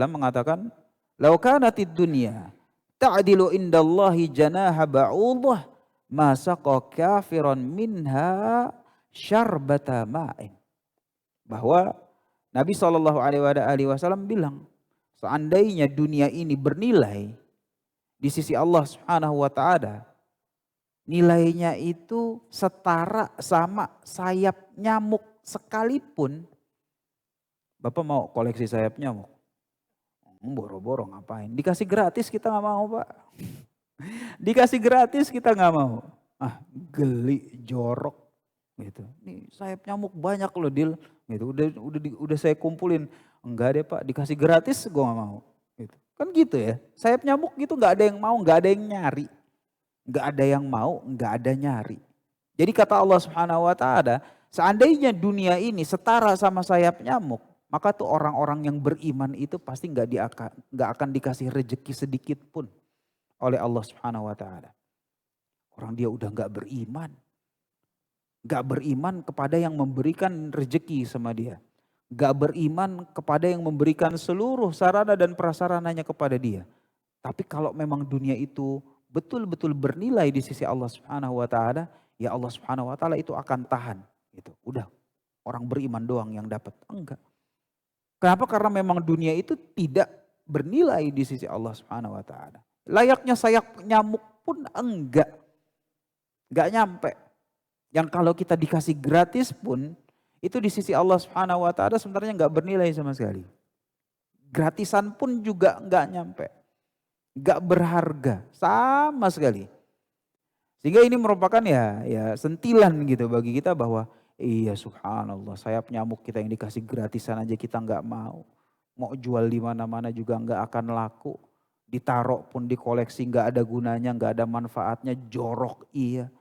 mengatakan, "Lau kanatid dunya ta'dilu indallahi janaha ba'udah ma saqa kafiran minha syarbata ma'in. Bahwa Nabi SAW bilang, seandainya dunia ini bernilai di sisi Allah Subhanahu wa taala, nilainya itu setara sama sayap nyamuk sekalipun. Bapak mau koleksi sayap nyamuk? Boro-boro ngapain? Dikasih gratis kita nggak mau, Pak. Dikasih gratis kita nggak mau. Ah, geli, jorok gitu. Nih sayap nyamuk banyak loh, Dil. Gitu. Udah saya kumpulin. Enggak deh, Pak, dikasih gratis gue nggak mau. Gitu. Kan gitu ya. Sayap nyamuk gitu nggak ada yang mau, nggak ada yang nyari. Nggak ada yang mau, nggak ada nyari. Jadi kata Allah Subhanahu wa taala, seandainya dunia ini setara sama sayap nyamuk, maka tuh orang-orang yang beriman itu pasti nggak akan dikasih rejeki sedikit pun oleh Allah Subhanahu wa taala. Orang dia udah nggak beriman. Nggak beriman kepada yang memberikan rejeki sama dia. Nggak beriman kepada yang memberikan seluruh sarana dan prasarananya kepada dia. Tapi kalau memang dunia itu betul-betul bernilai di sisi Allah Subhanahu wa taala, ya Allah Subhanahu wa taala itu akan tahan gitu. Udah, orang beriman doang yang dapat. Enggak. Kenapa? Karena memang dunia itu tidak bernilai di sisi Allah Subhanahu wa taala. Layaknya sayap nyamuk pun enggak. Enggak nyampe. Yang kalau kita dikasih gratis pun itu di sisi Allah Subhanahu wa taala sebenarnya enggak bernilai sama sekali. Gratisan pun juga enggak nyampe. Gak berharga sama sekali. Sehingga ini merupakan ya sentilan gitu bagi kita bahwa iya subhanallah, sayap nyamuk kita yang dikasih gratisan aja kita nggak mau. Mau jual di mana-mana juga nggak akan laku. Ditaruh pun di koleksi nggak ada gunanya, nggak ada manfaatnya, jorok iya.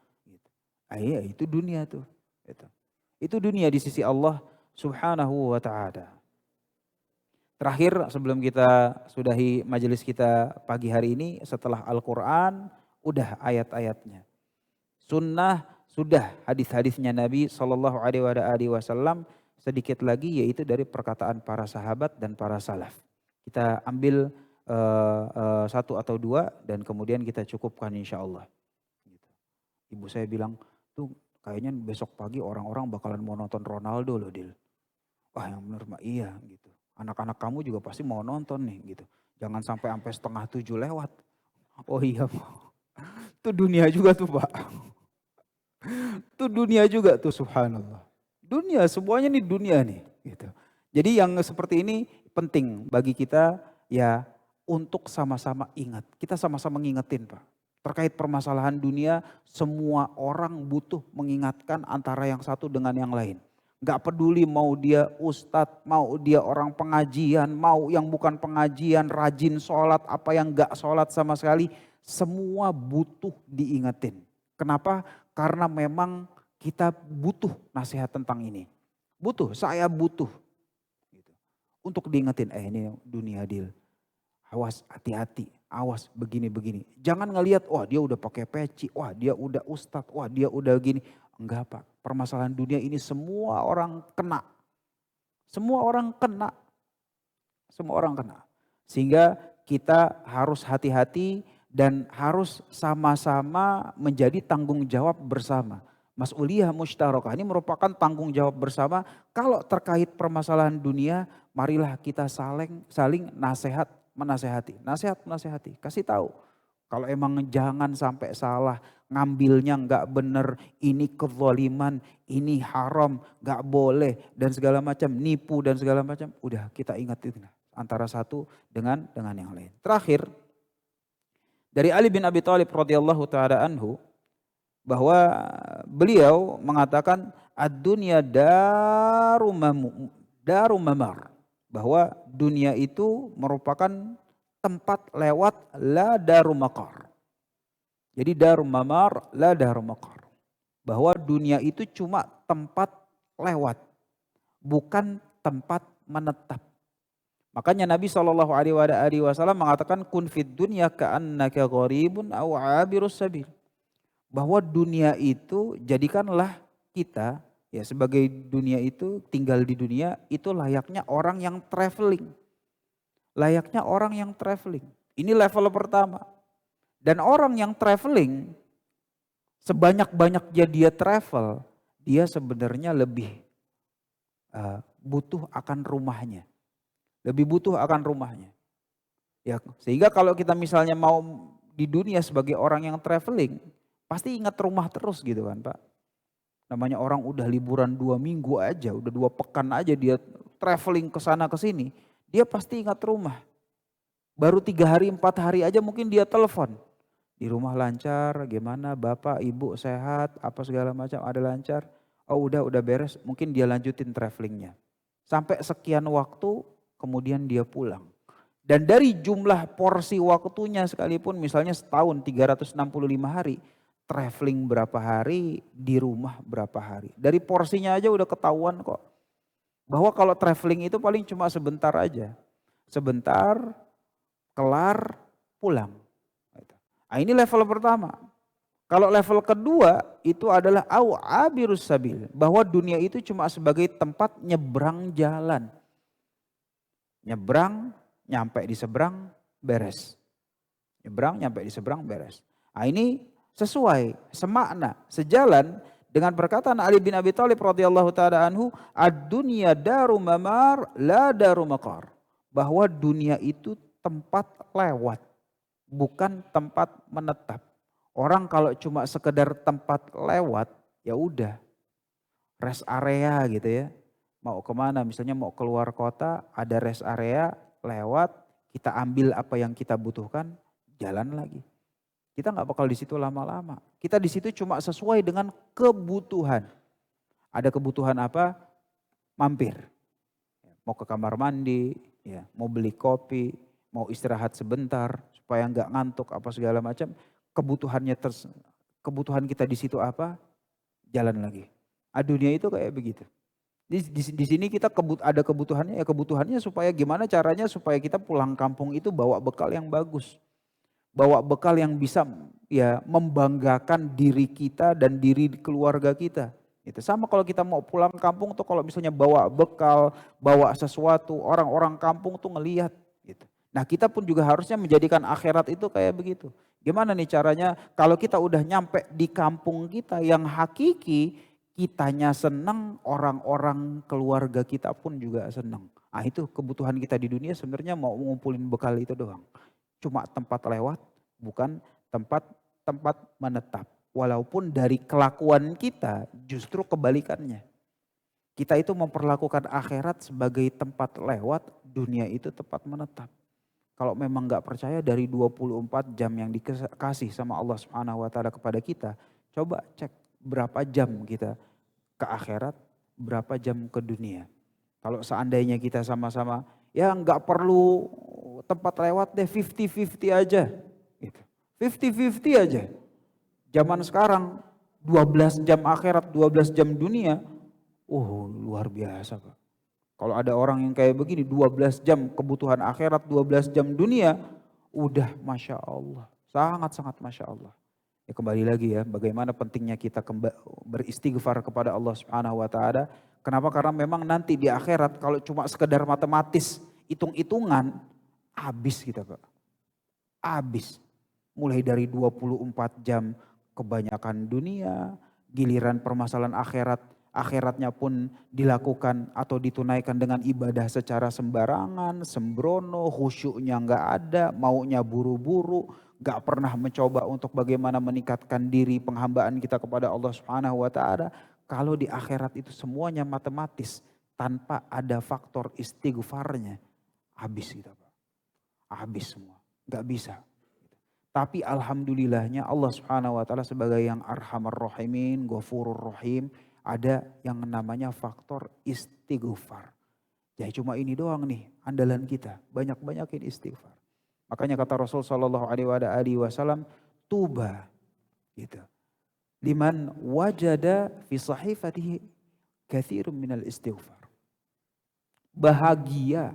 Iya itu dunia tuh. Itu dunia di sisi Allah Subhanahu wa ta'ala. Terakhir sebelum kita sudahi majelis kita pagi hari ini, setelah Al-Quran udah ayat-ayatnya. Sunnah sudah hadis-hadisnya Nabi SAW, sedikit lagi yaitu dari perkataan para sahabat dan para salaf. Kita ambil satu atau dua dan kemudian kita cukupkan insya Allah. Ibu saya bilang, tuh kayaknya besok pagi orang-orang bakalan mau nonton Ronaldo loh, Dil. Wah yang benar mah iya gitu. Anak-anak kamu juga pasti mau nonton nih gitu. Jangan sampai 6:30 lewat. Oh iya, itu dunia juga tuh Pak. Itu dunia juga tuh subhanallah. Dunia, semuanya nih dunia nih. Gitu. Jadi yang seperti ini penting bagi kita ya untuk sama-sama ingat. Kita sama-sama ngingetin Pak. Terkait permasalahan dunia, semua orang butuh mengingatkan antara yang satu dengan yang lain. Gak peduli mau dia ustadz, mau dia orang pengajian, mau yang bukan pengajian, rajin sholat, apa yang gak sholat sama sekali. Semua butuh diingetin. Kenapa? Karena memang kita butuh nasihat tentang ini. Butuh, saya butuh. Untuk diingetin, ini dunia Dil. Awas hati-hati, awas begini-begini. Jangan ngelihat, wah dia udah pakai peci, wah dia udah ustadz, wah dia udah gini. Enggak Pak, permasalahan dunia ini semua orang kena. Semua orang kena. Semua orang kena. Sehingga kita harus hati-hati dan harus sama-sama menjadi tanggung jawab bersama. Mas'uliyah musytarakah ini merupakan tanggung jawab bersama. Kalau terkait permasalahan dunia, marilah kita saling nasihat menasehati. Nasihat menasehati, kasih tahu. Kalau emang jangan sampai salah, ngambilnya nggak bener, ini kezaliman, ini haram, nggak boleh dan segala macam, nipu dan segala macam. Udah kita ingatin antara satu dengan yang lain. Terakhir dari Ali bin Abi Thalib radhiyallahu taala anhu bahwa beliau mengatakan ad-dunya daru mamar, bahwa dunia itu merupakan tempat lewat la daru maqar. Jadi daru mamar la daru maqar. Bahwa dunia itu cuma tempat lewat, bukan tempat menetap. Makanya Nabi SAW mengatakan kun fid dunya ka'annaka gharibun aw 'abirus sabil. Bahwa dunia itu jadikanlah kita ya sebagai dunia itu tinggal di dunia itu layaknya orang yang traveling. Layaknya orang yang traveling. Ini level pertama. Dan orang yang traveling, sebanyak-banyaknya dia travel, dia sebenarnya lebih butuh akan rumahnya. Lebih butuh akan rumahnya. Ya, sehingga kalau kita misalnya mau di dunia sebagai orang yang traveling, pasti ingat rumah terus gitu kan Pak. Namanya orang udah liburan 2 minggu aja, udah 2 pekan aja dia traveling ke sana ke sini, dia pasti ingat rumah. Baru 3 hari 4 hari aja mungkin dia telepon. Di rumah lancar, gimana bapak, ibu sehat, apa segala macam ada lancar. Oh udah beres, mungkin dia lanjutin travelingnya. Sampai sekian waktu kemudian dia pulang. Dan dari jumlah porsi waktunya sekalipun misalnya setahun 365 hari. Traveling berapa hari, di rumah berapa hari. Dari porsinya aja udah ketahuan kok. Bahwa kalau traveling itu paling cuma sebentar aja. Sebentar, kelar, pulang. Nah, ini level pertama. Kalau level kedua itu adalah abirus sabil. Bahwa dunia itu cuma sebagai tempat nyebrang jalan. Nyebrang, nyampe di seberang, beres. Nyebrang, nyampe di seberang, beres. Nah ini sesuai, semakna, sejalan dengan perkataan Ali bin Abi Thalib radhiyallahu taala anhu, ad-dunya daru mamar la daru maqar. Bahwa dunia itu tempat lewat, bukan tempat menetap. Orang kalau cuma sekedar tempat lewat, ya udah, rest area gitu ya. Mau kemana, misalnya mau keluar kota, ada rest area, lewat, kita ambil apa yang kita butuhkan, jalan lagi. Kita nggak bakal di situ lama-lama. Kita di situ cuma sesuai dengan kebutuhan. Ada kebutuhan apa? Mampir. Mau ke kamar mandi, ya, mau beli kopi, mau istirahat sebentar supaya nggak ngantuk apa segala macam. Kebutuhan kita di situ apa? Jalan lagi. Dunia itu kayak begitu. Di sini kita ada kebutuhannya, ya kebutuhannya supaya gimana caranya supaya kita pulang kampung itu bawa bekal yang bagus. Bawa bekal yang bisa ya membanggakan diri kita dan diri keluarga kita. Itu sama kalau kita mau pulang kampung tuh kalau misalnya bawa bekal, bawa sesuatu, orang-orang kampung tuh ngelihat gitu. Nah, kita pun juga harusnya menjadikan akhirat itu kayak begitu. Gimana nih caranya kalau kita udah nyampe di kampung kita yang hakiki, kitanya senang, orang-orang keluarga kita pun juga senang. Nah, itu kebutuhan kita di dunia sebenarnya mau ngumpulin bekal itu doang. Cuma tempat lewat, bukan tempat menetap. Walaupun dari kelakuan kita justru kebalikannya. Kita itu memperlakukan akhirat sebagai tempat lewat, dunia itu tempat menetap. Kalau memang gak percaya dari 24 jam yang dikasih sama Allah Subhanahu wa taala kepada kita, coba cek berapa jam kita ke akhirat, berapa jam ke dunia. Kalau seandainya kita sama-sama, ya nggak perlu tempat lewat deh, 50-50 aja. Gitu. 50-50 aja. Zaman sekarang 12 jam akhirat, 12 jam dunia, luar biasa Pak. Kalau ada orang yang kayak begini 12 jam kebutuhan akhirat, 12 jam dunia, udah Masya Allah. Sangat-sangat Masya Allah. Ya kembali lagi ya, bagaimana pentingnya kita beristighfar kepada Allah Subhanahu wa taala. Kenapa? Karena memang nanti di akhirat kalau cuma sekedar matematis, hitung-hitungan, habis kita Pak. Habis. Mulai dari 24 jam kebanyakan dunia, giliran permasalahan akhiratnya pun dilakukan atau ditunaikan dengan ibadah secara sembarangan, sembrono, khusyuknya nggak ada, maunya buru-buru, nggak pernah mencoba untuk bagaimana meningkatkan diri penghambaan kita kepada Allah Subhanahu wa taala. Kalau di akhirat itu semuanya matematis tanpa ada faktor istighfarnya, habis kita Pak. Habis semua, nggak bisa. Tapi alhamdulillahnya Allah Subhanahu wa taala sebagai yang Arhamar Rahimin, Ghafurur Rahim, ada yang namanya faktor istighfar. Ya cuma ini doang nih andalan kita, banyak-banyakin istighfar. Makanya kata Rasul sallallahu alaihi wasallam, tuba gitu. Liman wajada fi sahifatihi katsirun minal istighfar. Bahagia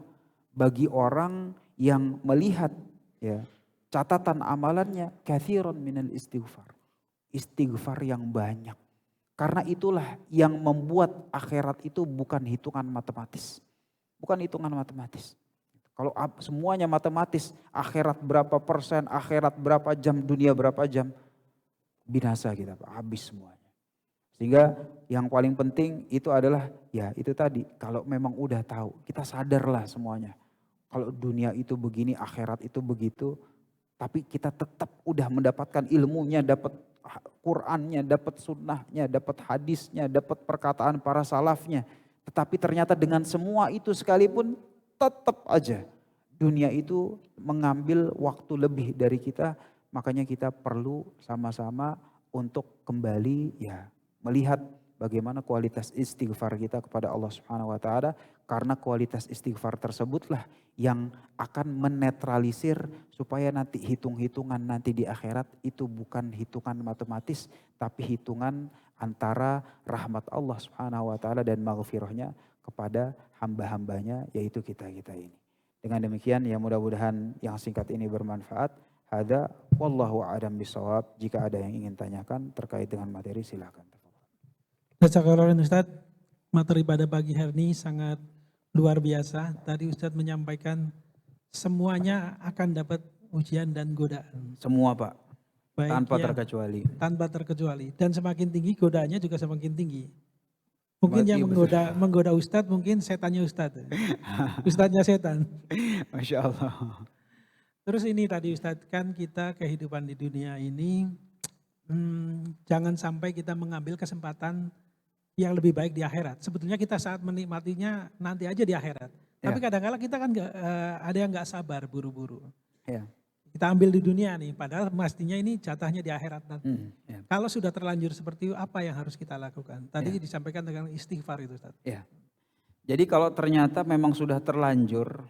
bagi orang yang melihat ya catatan amalannya katsirun minal istighfar. Istighfar yang banyak. Karena itulah yang membuat akhirat itu bukan hitungan matematis. Bukan hitungan matematis. Kalau semuanya matematis, akhirat berapa persen, akhirat berapa jam, dunia berapa jam, binasa kita Pak, habis semuanya. Sehingga yang paling penting itu adalah ya itu tadi, kalau memang udah tahu, kita sadarlah semuanya. Kalau dunia itu begini, akhirat itu begitu, tapi kita tetap udah mendapatkan ilmunya, dapat Qur'annya, dapat sunnahnya, dapat hadisnya, dapat perkataan para salafnya. Tetapi ternyata dengan semua itu sekalipun tetap aja dunia itu mengambil waktu lebih dari kita. Makanya kita perlu sama-sama untuk kembali ya melihat bagaimana kualitas istighfar kita kepada Allah Subhanahu wa taala, karena kualitas istighfar tersebutlah yang akan menetralisir supaya nanti hitung-hitungan nanti di akhirat itu bukan hitungan matematis, tapi hitungan antara rahmat Allah Subhanahu wa taala dan maghfirahnya kepada hamba-hambanya, yaitu kita-kita ini. Dengan demikian ya mudah-mudahan yang singkat ini bermanfaat. Hada wallahu a'lam bishawab. Jika ada yang ingin tanyakan terkait dengan materi silakan. Jazakallahu khairan Ustadz, materi pada pagi hari ini sangat luar biasa. Tadi Ustadz menyampaikan semuanya akan dapat ujian dan godaan. Semua Pak, Baik, tanpa ya, terkecuali. Tanpa terkecuali. Dan semakin tinggi godaannya juga semakin tinggi. Mungkin yang Iya, menggoda Ustadz mungkin setannya Ustadz. Ustadznya setan. Masya Allah. Terus ini tadi Ustadz, kan kita kehidupan di dunia ini jangan sampai kita mengambil kesempatan yang lebih baik di akhirat. Sebetulnya kita saat menikmatinya nanti aja di akhirat. Tapi kadang-kala kita kan ada yang nggak sabar buru-buru. Ya. Kita ambil di dunia nih, padahal mestinya ini jatahnya di akhirat nanti. Ya. Kalau sudah terlanjur seperti itu, apa yang harus kita lakukan? Tadi disampaikan dengan istighfar itu Ustaz. Ya. Jadi kalau ternyata memang sudah terlanjur,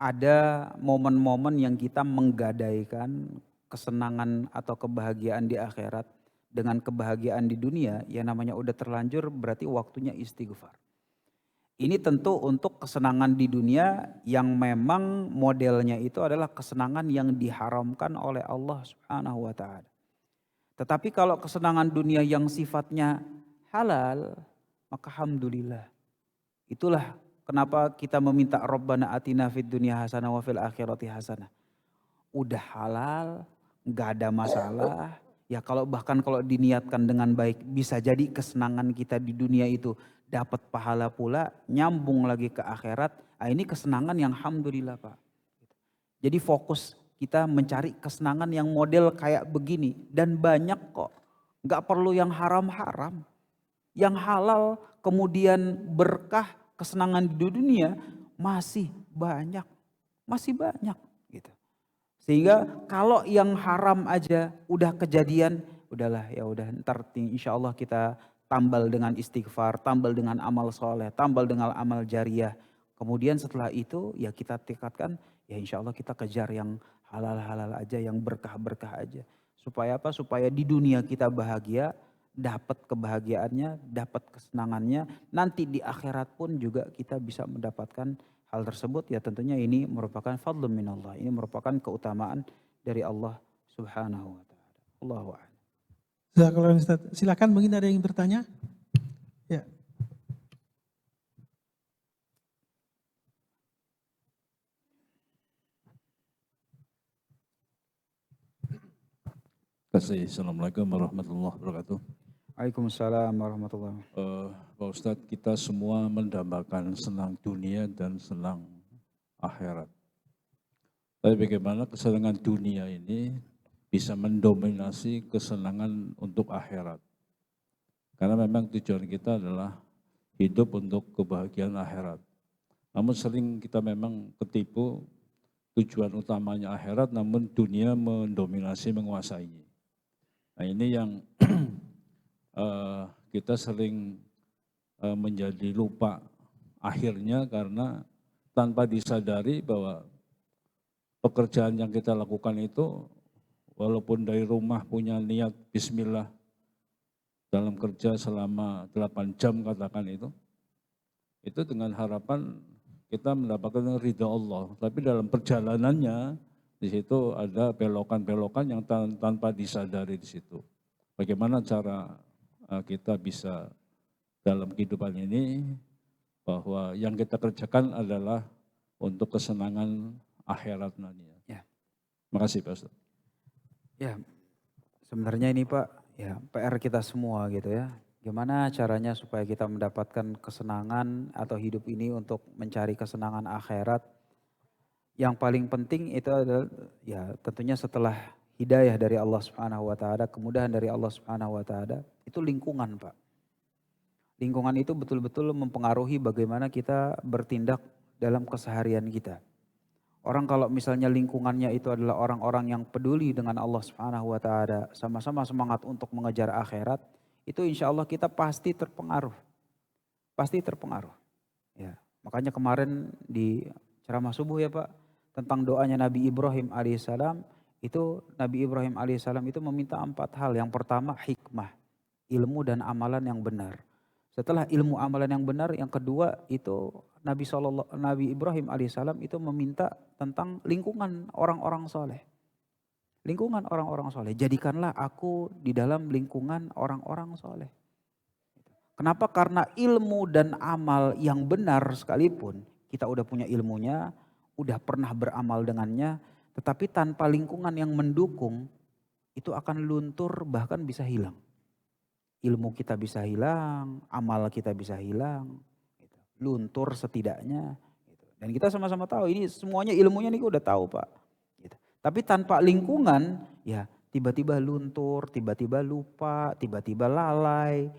ada momen-momen yang kita menggadaikan kesenangan atau kebahagiaan di akhirat dengan kebahagiaan di dunia, ya namanya udah terlanjur berarti waktunya istighfar. Ini tentu untuk kesenangan di dunia yang memang modelnya itu adalah kesenangan yang diharamkan oleh Allah Subhanahu wa taala. Tetapi kalau kesenangan dunia yang sifatnya halal, maka alhamdulillah. Itulah kenapa kita meminta Rabbana atina fid dunya hasanah wa fil akhirati hasanah. Udah halal, nggak ada masalah. Ya bahkan kalau diniatkan dengan baik, bisa jadi kesenangan kita di dunia itu dapat pahala pula, nyambung lagi ke akhirat. Nah, ini kesenangan yang alhamdulillah Pak. Jadi fokus kita mencari kesenangan yang model kayak begini. Dan banyak kok, nggak perlu yang haram-haram. Yang halal kemudian berkah kesenangan di dunia masih banyak. Masih banyak gitu. Sehingga kalau yang haram aja udah kejadian, udahlah ya udah ntar insya Allah kita tambal dengan istighfar, tambal dengan amal soleh, tambal dengan amal jariah. Kemudian setelah itu ya kita tingkatkan, ya insya Allah kita kejar yang halal-halal aja, yang berkah-berkah aja. Supaya apa? Supaya di dunia kita bahagia, dapat kebahagiaannya, dapat kesenangannya. Nanti di akhirat pun juga kita bisa mendapatkan hal tersebut. Ya tentunya ini merupakan fadlun minallah. Ini merupakan keutamaan dari Allah Subhanahu wa taala. Allahu a'lam. Silakan, mungkin ada yang bertanya? Ya. Assalamualaikum warahmatullahi wabarakatuh. Waalaikumsalam warahmatullahi wabarakatuh. Pak Ustadz, kita semua mendambakan senang dunia dan senang akhirat. Tapi bagaimana kesenangan dunia ini bisa mendominasi kesenangan untuk akhirat? Karena memang tujuan kita adalah hidup untuk kebahagiaan akhirat. Namun sering kita memang ketipu, tujuan utamanya akhirat namun dunia mendominasi, menguasainya. Nah ini yang kita sering menjadi lupa akhirnya karena tanpa disadari bahwa pekerjaan yang kita lakukan itu walaupun dari rumah punya niat bismillah dalam kerja selama 8 jam katakan itu dengan harapan kita mendapatkan ridha Allah. Tapi dalam perjalanannya di situ ada belokan-belokan yang tanpa disadari di situ. Bagaimana cara kita bisa dalam kehidupan ini bahwa yang kita kerjakan adalah untuk kesenangan akhirat nanti. Ya. Makasih Pak Ustaz. Ya, sebenarnya ini Pak, ya PR kita semua gitu ya. Gimana caranya supaya kita mendapatkan kesenangan atau hidup ini untuk mencari kesenangan akhirat. Yang paling penting itu adalah ya tentunya setelah hidayah dari Allah Subhanahu wa taala, kemudahan dari Allah Subhanahu wa taala, itu lingkungan, Pak. Lingkungan itu betul-betul mempengaruhi bagaimana kita bertindak dalam keseharian kita. Orang kalau misalnya lingkungannya itu adalah orang-orang yang peduli dengan Allah Subhanahu wa taala, sama-sama semangat untuk mengejar akhirat, itu insya Allah kita pasti terpengaruh. Pasti terpengaruh. Ya, makanya kemarin di ceramah subuh ya Pak, tentang doanya Nabi Ibrahim alaihissalam, itu Nabi Ibrahim alaihissalam itu meminta 4 hal. Yang pertama hikmah, ilmu dan amalan yang benar. Setelah ilmu amalan yang benar, yang kedua itu Nabi Ibrahim alaihissalam itu meminta tentang lingkungan orang-orang soleh. Lingkungan orang-orang soleh. Jadikanlah aku di dalam lingkungan orang-orang soleh. Kenapa? Karena ilmu dan amal yang benar sekalipun, kita udah punya ilmunya, udah pernah beramal dengannya, tetapi tanpa lingkungan yang mendukung, itu akan luntur bahkan bisa hilang. Ilmu kita bisa hilang, amal kita bisa hilang, luntur setidaknya. Dan kita sama-sama tahu ini semuanya ilmunya nih udah tahu Pak. Tapi tanpa lingkungan ya tiba-tiba luntur, tiba-tiba lupa, tiba-tiba lalai.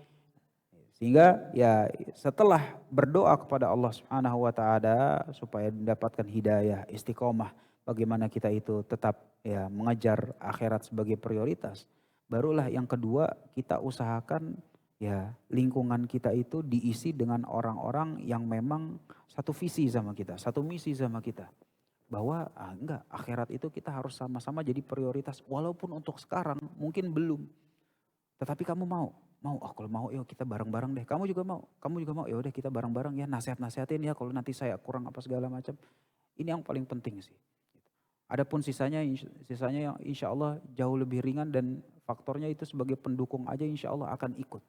Sehingga ya setelah berdoa kepada Allah Subhanahu wa taala supaya mendapatkan hidayah, istiqomah, bagaimana kita itu tetap ya mengejar akhirat sebagai prioritas. Barulah yang kedua kita usahakan ya lingkungan kita itu diisi dengan orang-orang yang memang satu visi sama kita, satu misi sama kita. Bahwa enggak, akhirat itu kita harus sama-sama jadi prioritas. Walaupun untuk sekarang mungkin belum. Tetapi kamu mau, kalau mau yuk kita bareng-bareng deh. Kamu juga mau, ya udah kita bareng-bareng ya, nasihat-nasihatin ya kalau nanti saya kurang apa segala macam. Ini yang paling penting sih. Adapun sisanya yang insya Allah jauh lebih ringan dan faktornya itu sebagai pendukung aja insya Allah akan ikut.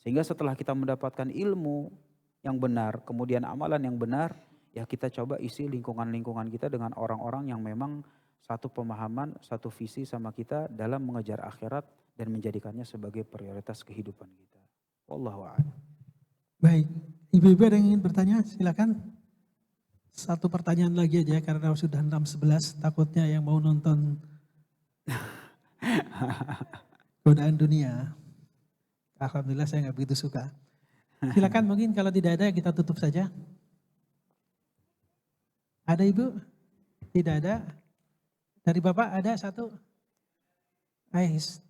Sehingga setelah kita mendapatkan ilmu yang benar, kemudian amalan yang benar, ya kita coba isi lingkungan-lingkungan kita dengan orang-orang yang memang satu pemahaman, satu visi sama kita dalam mengejar akhirat dan menjadikannya sebagai prioritas kehidupan kita. Wallahu a'lam. Baik, ibu-ibu ada yang ingin bertanya silakan. Satu pertanyaan lagi aja karena sudah 6.11, takutnya yang mau nonton godaan dunia. Alhamdulillah saya nggak begitu suka. Silakan mungkin kalau tidak ada kita tutup saja. Ada ibu? Tidak ada? Dari bapak ada satu? Ais.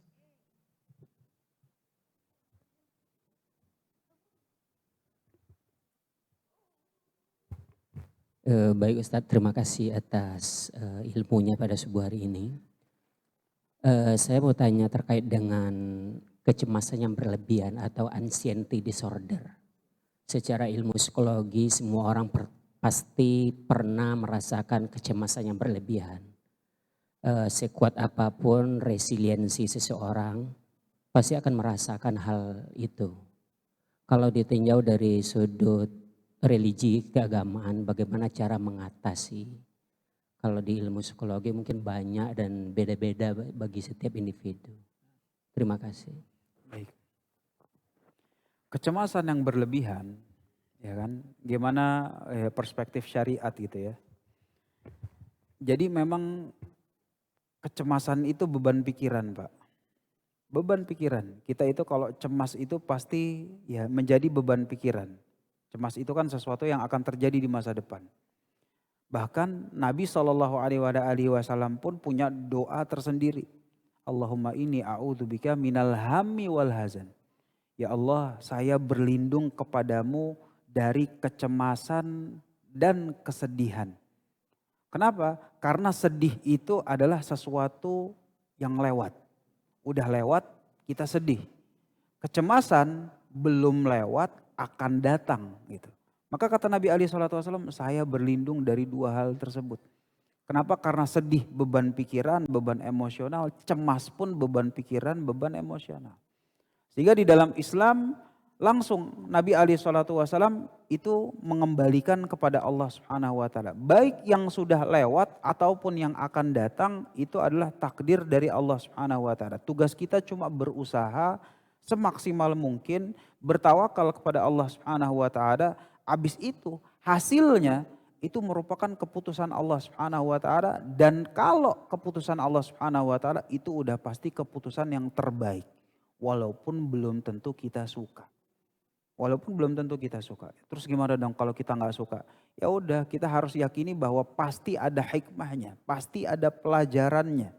Baik Ustadz, terima kasih atas ilmunya pada subuh hari ini. Saya mau tanya terkait dengan kecemasan yang berlebihan atau anxiety disorder. Secara ilmu psikologi semua orang pasti pernah merasakan kecemasan yang berlebihan. Sekuat apapun resiliensi seseorang pasti akan merasakan hal itu. Kalau ditinjau dari sudut religi keagamaan, bagaimana cara mengatasi? Kalau di ilmu psikologi mungkin banyak dan beda-beda bagi setiap individu. Terima kasih. Baik. Kecemasan yang berlebihan, ya kan? Gimana perspektif syariat gitu ya? Jadi memang kecemasan itu beban pikiran, Pak. Beban pikiran. Kita itu kalau cemas itu pasti ya menjadi beban pikiran. Cemas itu kan sesuatu yang akan terjadi di masa depan. Bahkan Nabi SAW pun punya doa tersendiri. Allahumma inni a'udzubika minal hammi wal hazan. Ya Allah, saya berlindung kepadamu dari kecemasan dan kesedihan. Kenapa? Karena sedih itu adalah sesuatu yang lewat. Udah lewat, kita sedih. Kecemasan belum lewat, akan datang gitu. Maka kata Nabi SAW, saya berlindung dari 2 hal tersebut. Kenapa? Karena sedih beban pikiran, beban emosional, cemas pun beban pikiran, beban emosional. Sehingga di dalam Islam langsung Nabi SAW itu mengembalikan kepada Allah Subhanahu wa taala. Baik yang sudah lewat ataupun yang akan datang itu adalah takdir dari Allah Subhanahu wa taala. Tugas kita cuma berusaha semaksimal mungkin bertawakal kepada Allah Subhanahu wa taala. Habis itu hasilnya itu merupakan keputusan Allah Subhanahu wa taala, dan kalau keputusan Allah Subhanahu wa taala itu udah pasti keputusan yang terbaik walaupun belum tentu kita suka. Walaupun belum tentu kita suka. Terus gimana dong kalau kita nggak suka? Ya udah, kita harus yakini bahwa pasti ada hikmahnya, pasti ada pelajarannya.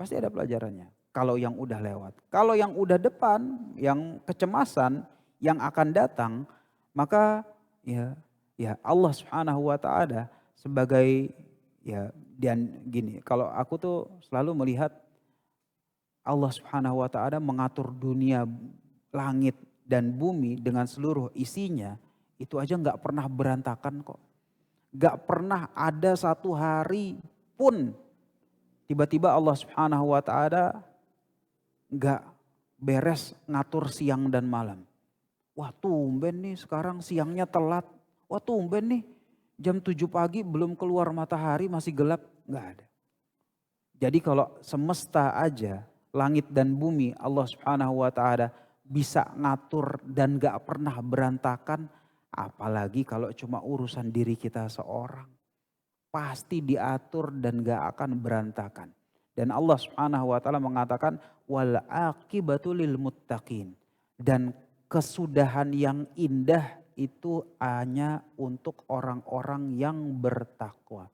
Pasti ada pelajarannya. Kalau yang udah lewat. Kalau yang udah depan, yang kecemasan, yang akan datang, maka ya Allah Subhanahu wa taala sebagai dan gini, kalau aku tuh selalu melihat Allah Subhanahu wa taala mengatur dunia, langit dan bumi dengan seluruh isinya, itu aja nggak pernah berantakan kok. Nggak pernah ada satu hari pun tiba-tiba Allah Subhanahu wa taala nggak beres ngatur siang dan malam. Wah tumben nih sekarang siangnya telat. Wah tumben nih jam 7 pagi belum keluar matahari masih gelap. Nggak ada. Jadi kalau semesta aja, langit dan bumi Allah Subhanahu wa taala bisa ngatur dan gak pernah berantakan, apalagi kalau cuma urusan diri kita seorang. Pasti diatur dan gak akan berantakan. Dan Allah Subhanahu wa taala mengatakan wal aqibatu lil muttaqin, dan kesudahan yang indah itu hanya untuk orang-orang yang bertakwa.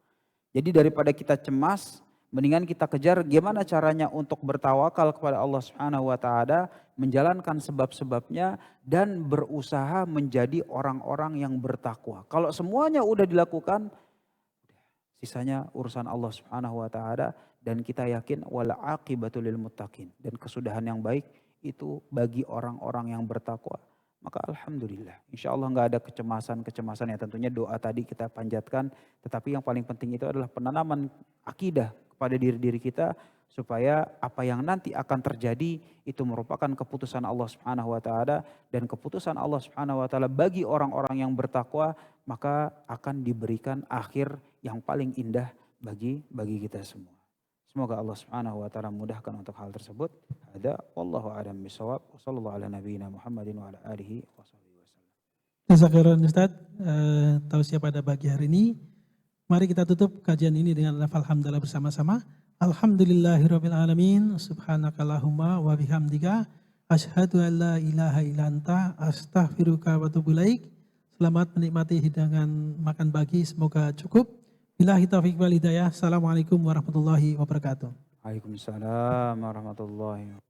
Jadi daripada kita cemas, mendingan kita kejar gimana caranya untuk bertawakal kepada Allah Subhanahu wa taala, menjalankan sebab-sebabnya dan berusaha menjadi orang-orang yang bertakwa. Kalau semuanya udah dilakukan, sisanya urusan Allah Subhanahu wa taala, dan kita yakin wal aqibatu lil muttaqin, dan kesudahan yang baik itu bagi orang-orang yang bertakwa. Maka alhamdulillah, insya Allah nggak ada kecemasan-kecemasan, ya tentunya doa tadi kita panjatkan, tetapi yang paling penting itu adalah penanaman akidah pada diri-diri kita, supaya apa yang nanti akan terjadi itu merupakan keputusan Allah Subhanahu wa taala, dan keputusan Allah Subhanahu wa taala bagi orang-orang yang bertakwa, maka akan diberikan akhir yang paling indah bagi kita semua. Semoga Allah Subhanahu wa taala mudahkan untuk hal tersebut. Ada wallahu a'lam bishawab. Wassallallahu ala nabiyyina Muhammadin wa ala alihi washabihi wasallam. Jazakallahu Ustaz, tausiah pada pagi hari ini. Mari kita tutup kajian ini dengan lafal hamdalah bersama-sama. Alhamdulillahirabbil alamin, subhanakallahumma wa bihamdika asyhadu an la ilaha illa anta astaghfiruka wa atubu ilaik. Selamat menikmati hidangan makan pagi, semoga cukup. Billahi taufiq wal hidayah. Assalamualaikum warahmatullahi wabarakatuh. Waalaikumsalam warahmatullahi wabarakatuh.